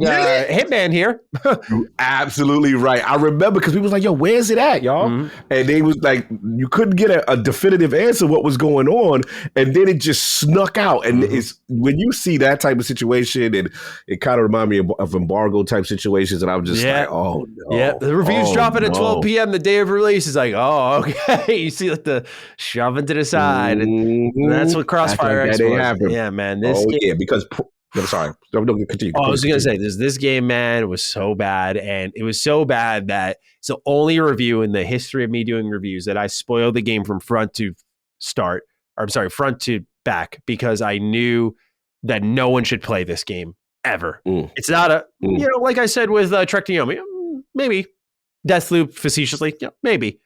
Hitman here. You're absolutely right. I remember because people was like, yo, where's it at, y'all? Mm-hmm. And they was like, you couldn't get a definitive answer what was going on. And then it just snuck out. And it's when you see that type of situation, and it kind of reminded me of embargo type situations. And I'm just like, oh, no. Yeah, the reviews dropping at 12 p.m. the day of release. Is like, oh, okay. You see like the shoving to the side. And that's what Crossfire X was. Yeah, man. Because I'm sorry. Don't continue. I was going to say, this game, man, was so bad. And it was so bad that it's the only review in the history of me doing reviews that I spoiled the game from front to back, because I knew that no one should play this game ever. It's not like I said with Trek to Yomi, maybe. Deathloop facetiously, maybe.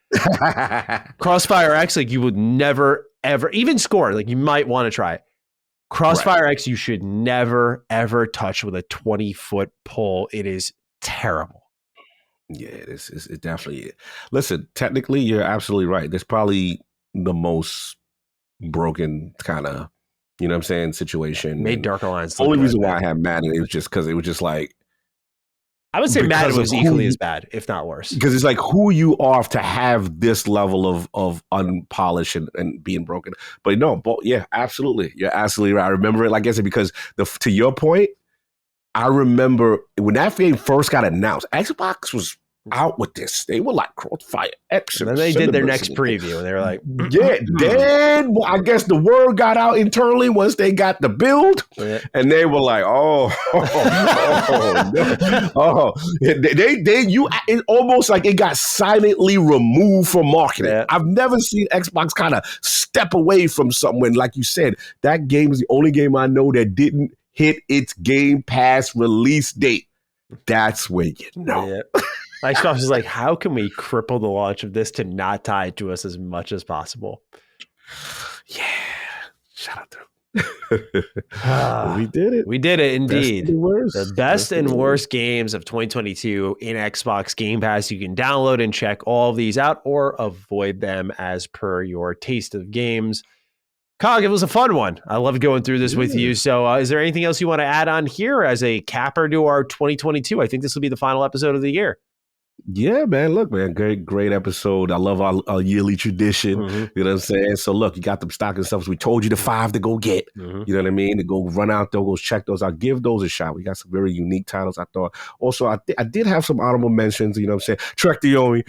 Crossfire X, like you would never, ever, even Scorn, like you might want to try it. Crossfire X, you should never, ever touch with a 20-foot pole. It is terrible. Yeah, it definitely is. Listen, technically, you're absolutely right. There's probably the most broken kind of, you know what I'm saying, situation. Made Dark Alliance. The only reason why I had Madden is just because it was just like, I would say Madden was equally as bad, if not worse. Because it's like who you are to have this level of unpolished and being broken. But no, absolutely. You're absolutely right. I remember it, like I said, because to your point, I remember when that game first got announced, Xbox was out with this. They were like Crossfire X. And then they did their next preview, and they were like, then I guess the word got out internally once they got the build, and they were like, it's almost like it got silently removed from marketing. Yeah. I've never seen Xbox kind of step away from something when, like you said, that game is the only game I know that didn't hit its Game Pass release date. That's when you know. Yeah. Xbox was like, how can we cripple the launch of this to not tie it to us as much as possible? Yeah. Shout out to them. We did it. We did it, indeed. The best and worst games of 2022 in Xbox Game Pass. You can download and check all of these out or avoid them as per your taste of games. Cog, it was a fun one. I loved going through this with you. So is there anything else you want to add on here as a capper to our 2022? I think this will be the final episode of the year. Yeah, man. Look, man, great episode. I love our yearly tradition. Mm-hmm. You know what I'm saying? So look, you got them stocking stuff. We told you the 5 to go get. Mm-hmm. You know what I mean? To go run out there, go check those out. Give those a shot. We got some very unique titles, I thought. Also, I did have some honorable mentions. You know what I'm saying? Trek to Yomi.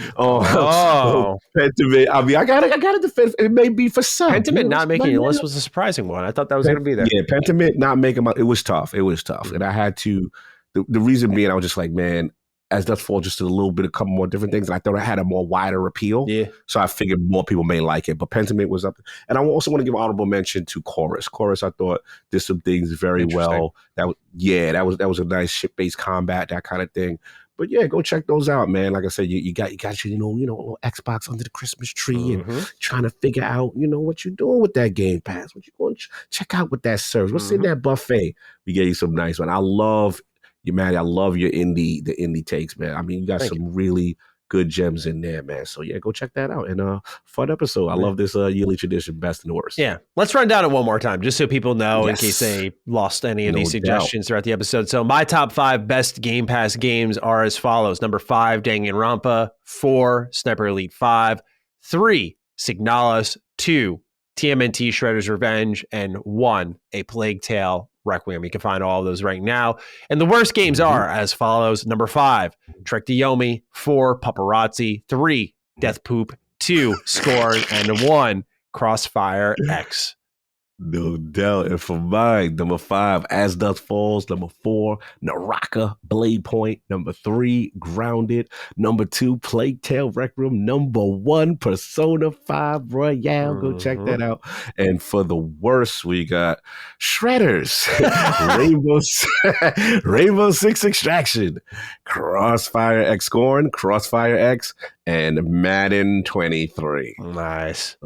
Pentiment. I mean, I gotta defend. It may be for some. Pentiment not making your list was a surprising one. I thought that was going to be there. Yeah, Pentiment not making my. It was tough. Mm-hmm. And I had to. The reason being, I was just like, man. As Dusk Falls, just a little bit, a couple more different things. And I thought I had a more wider appeal. Yeah. So I figured more people may like it. But Pentiment was up. And I also want to give honorable mention to Chorus. Chorus, I thought, did some things very well. That was a nice ship-based combat, that kind of thing. But yeah, go check those out, man. Like I said, you got your little Xbox under the Christmas tree and trying to figure out, what you're doing with that Game Pass. What you going to check out with that service. What's in that buffet? We gave you some nice one. I love Matty, I love your indie takes, man. I mean, you got some really good gems in there, man. So yeah, go check that out. And fun episode. I love this yearly tradition, best and worst. Yeah, let's run down it one more time, just so people know in case they lost any of these suggestions throughout the episode. So my top 5 best Game Pass games are as follows: number 5, Danganronpa; 4, Sniper Elite 5; 3, Signalis; 2, TMNT Shredder's Revenge; and 1, A Plague Tale Requiem. You can find all of those right now. And the worst games are as follows: number 5, Trek to Yomi; 4, Paparazzi; 3, Deathloop; 2, Scorn; and 1, Crossfire X. No doubt. And for mine, number 5, As Dusk Falls; number 4, Naraka, Bladepoint; number 3, Grounded; number 2, Plague Tale Requiem; number 1, Persona 5 Royale. Go check that out. And for the worst, we got Shredders, Rainbow Six Extraction, Crossfire X Scorn, Crossfire X, and Madden 23. Nice.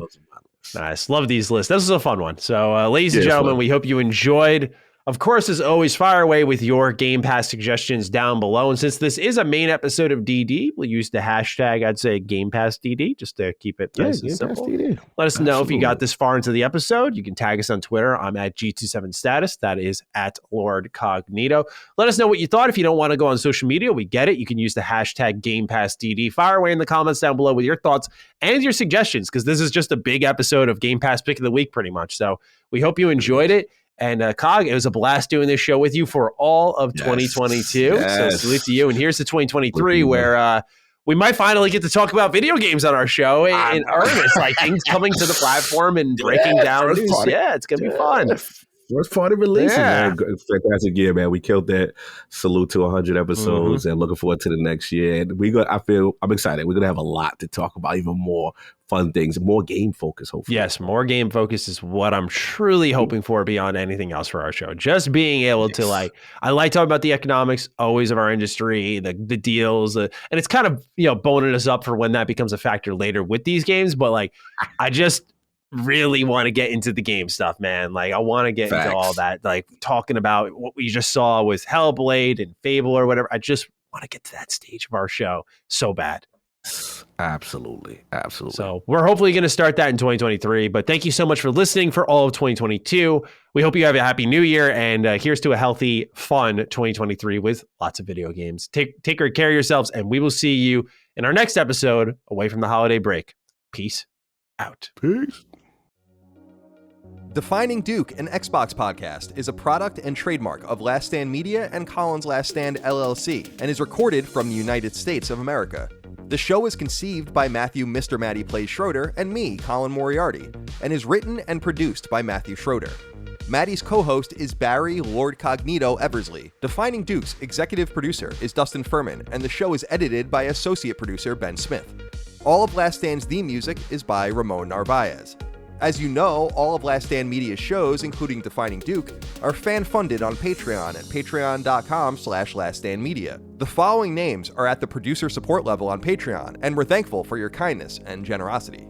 Nice. Love these lists. This is a fun one. So, ladies and gentlemen, we hope you enjoyed Of course, as always, fire away with your Game Pass suggestions down below. And since this is a main episode of DD, we'll use the hashtag, I'd say, Game Pass DD, just to keep it nice and simple. Let us know if you got this far into the episode. You can tag us on Twitter. I'm at G27status. That is at Lord Cognito. Let us know what you thought. If you don't want to go on social media, we get it. You can use the hashtag Game Pass DD. Fire away in the comments down below with your thoughts and your suggestions, because this is just a big episode of Game Pass Pick of the Week, pretty much. So we hope you enjoyed it. And Cog, it was a blast doing this show with you for all of 2022. Yes. So salute to you. And here's to 2023, where we might finally get to talk about video games on our show in earnest, like things coming to the platform and breaking down news. Yeah, it's going to be fun. First party releases, man. Fantastic year, man. We killed that. Salute to 100 episodes and looking forward to the next year. And I'm excited. We're going to have a lot to talk about, even more fun things, more game focus, hopefully. Yes, more game focus is what I'm truly hoping for beyond anything else for our show. Just being able to I like talking about the economics always of our industry, the deals, and it's kind of, boning us up for when that becomes a factor later with these games. But I just really want to get into the game stuff, man. I want to get into all that, talking about what we just saw with Hellblade and Fable or whatever. I just want to get to that stage of our show so bad. Absolutely. So we're hopefully going to start that in 2023. But thank you so much for listening for all of 2022. We hope you have a happy new year, and here's to a healthy, fun 2023 with lots of video games. Take great care of yourselves, and we will see you in our next episode away from the holiday break. Peace out. Peace. Defining Duke, an Xbox podcast, is a product and trademark of Last Stand Media and Collins Last Stand LLC, and is recorded from the United States of America. The show is conceived by Matthew Mr. Matty Plays Schroeder and me, Colin Moriarty, and is written and produced by Matthew Schroeder. Matty's co-host is Barry Lord Cognito Eversley. Defining Duke's executive producer is Dustin Furman, and the show is edited by associate producer Ben Smith. All of Last Stand's theme music is by Ramon Narvaez. As you know, all of Last Stand Media's shows, including Defining Duke, are fan-funded on Patreon at patreon.com/laststandmedia. The following names are at the producer support level on Patreon, and we're thankful for your kindness and generosity.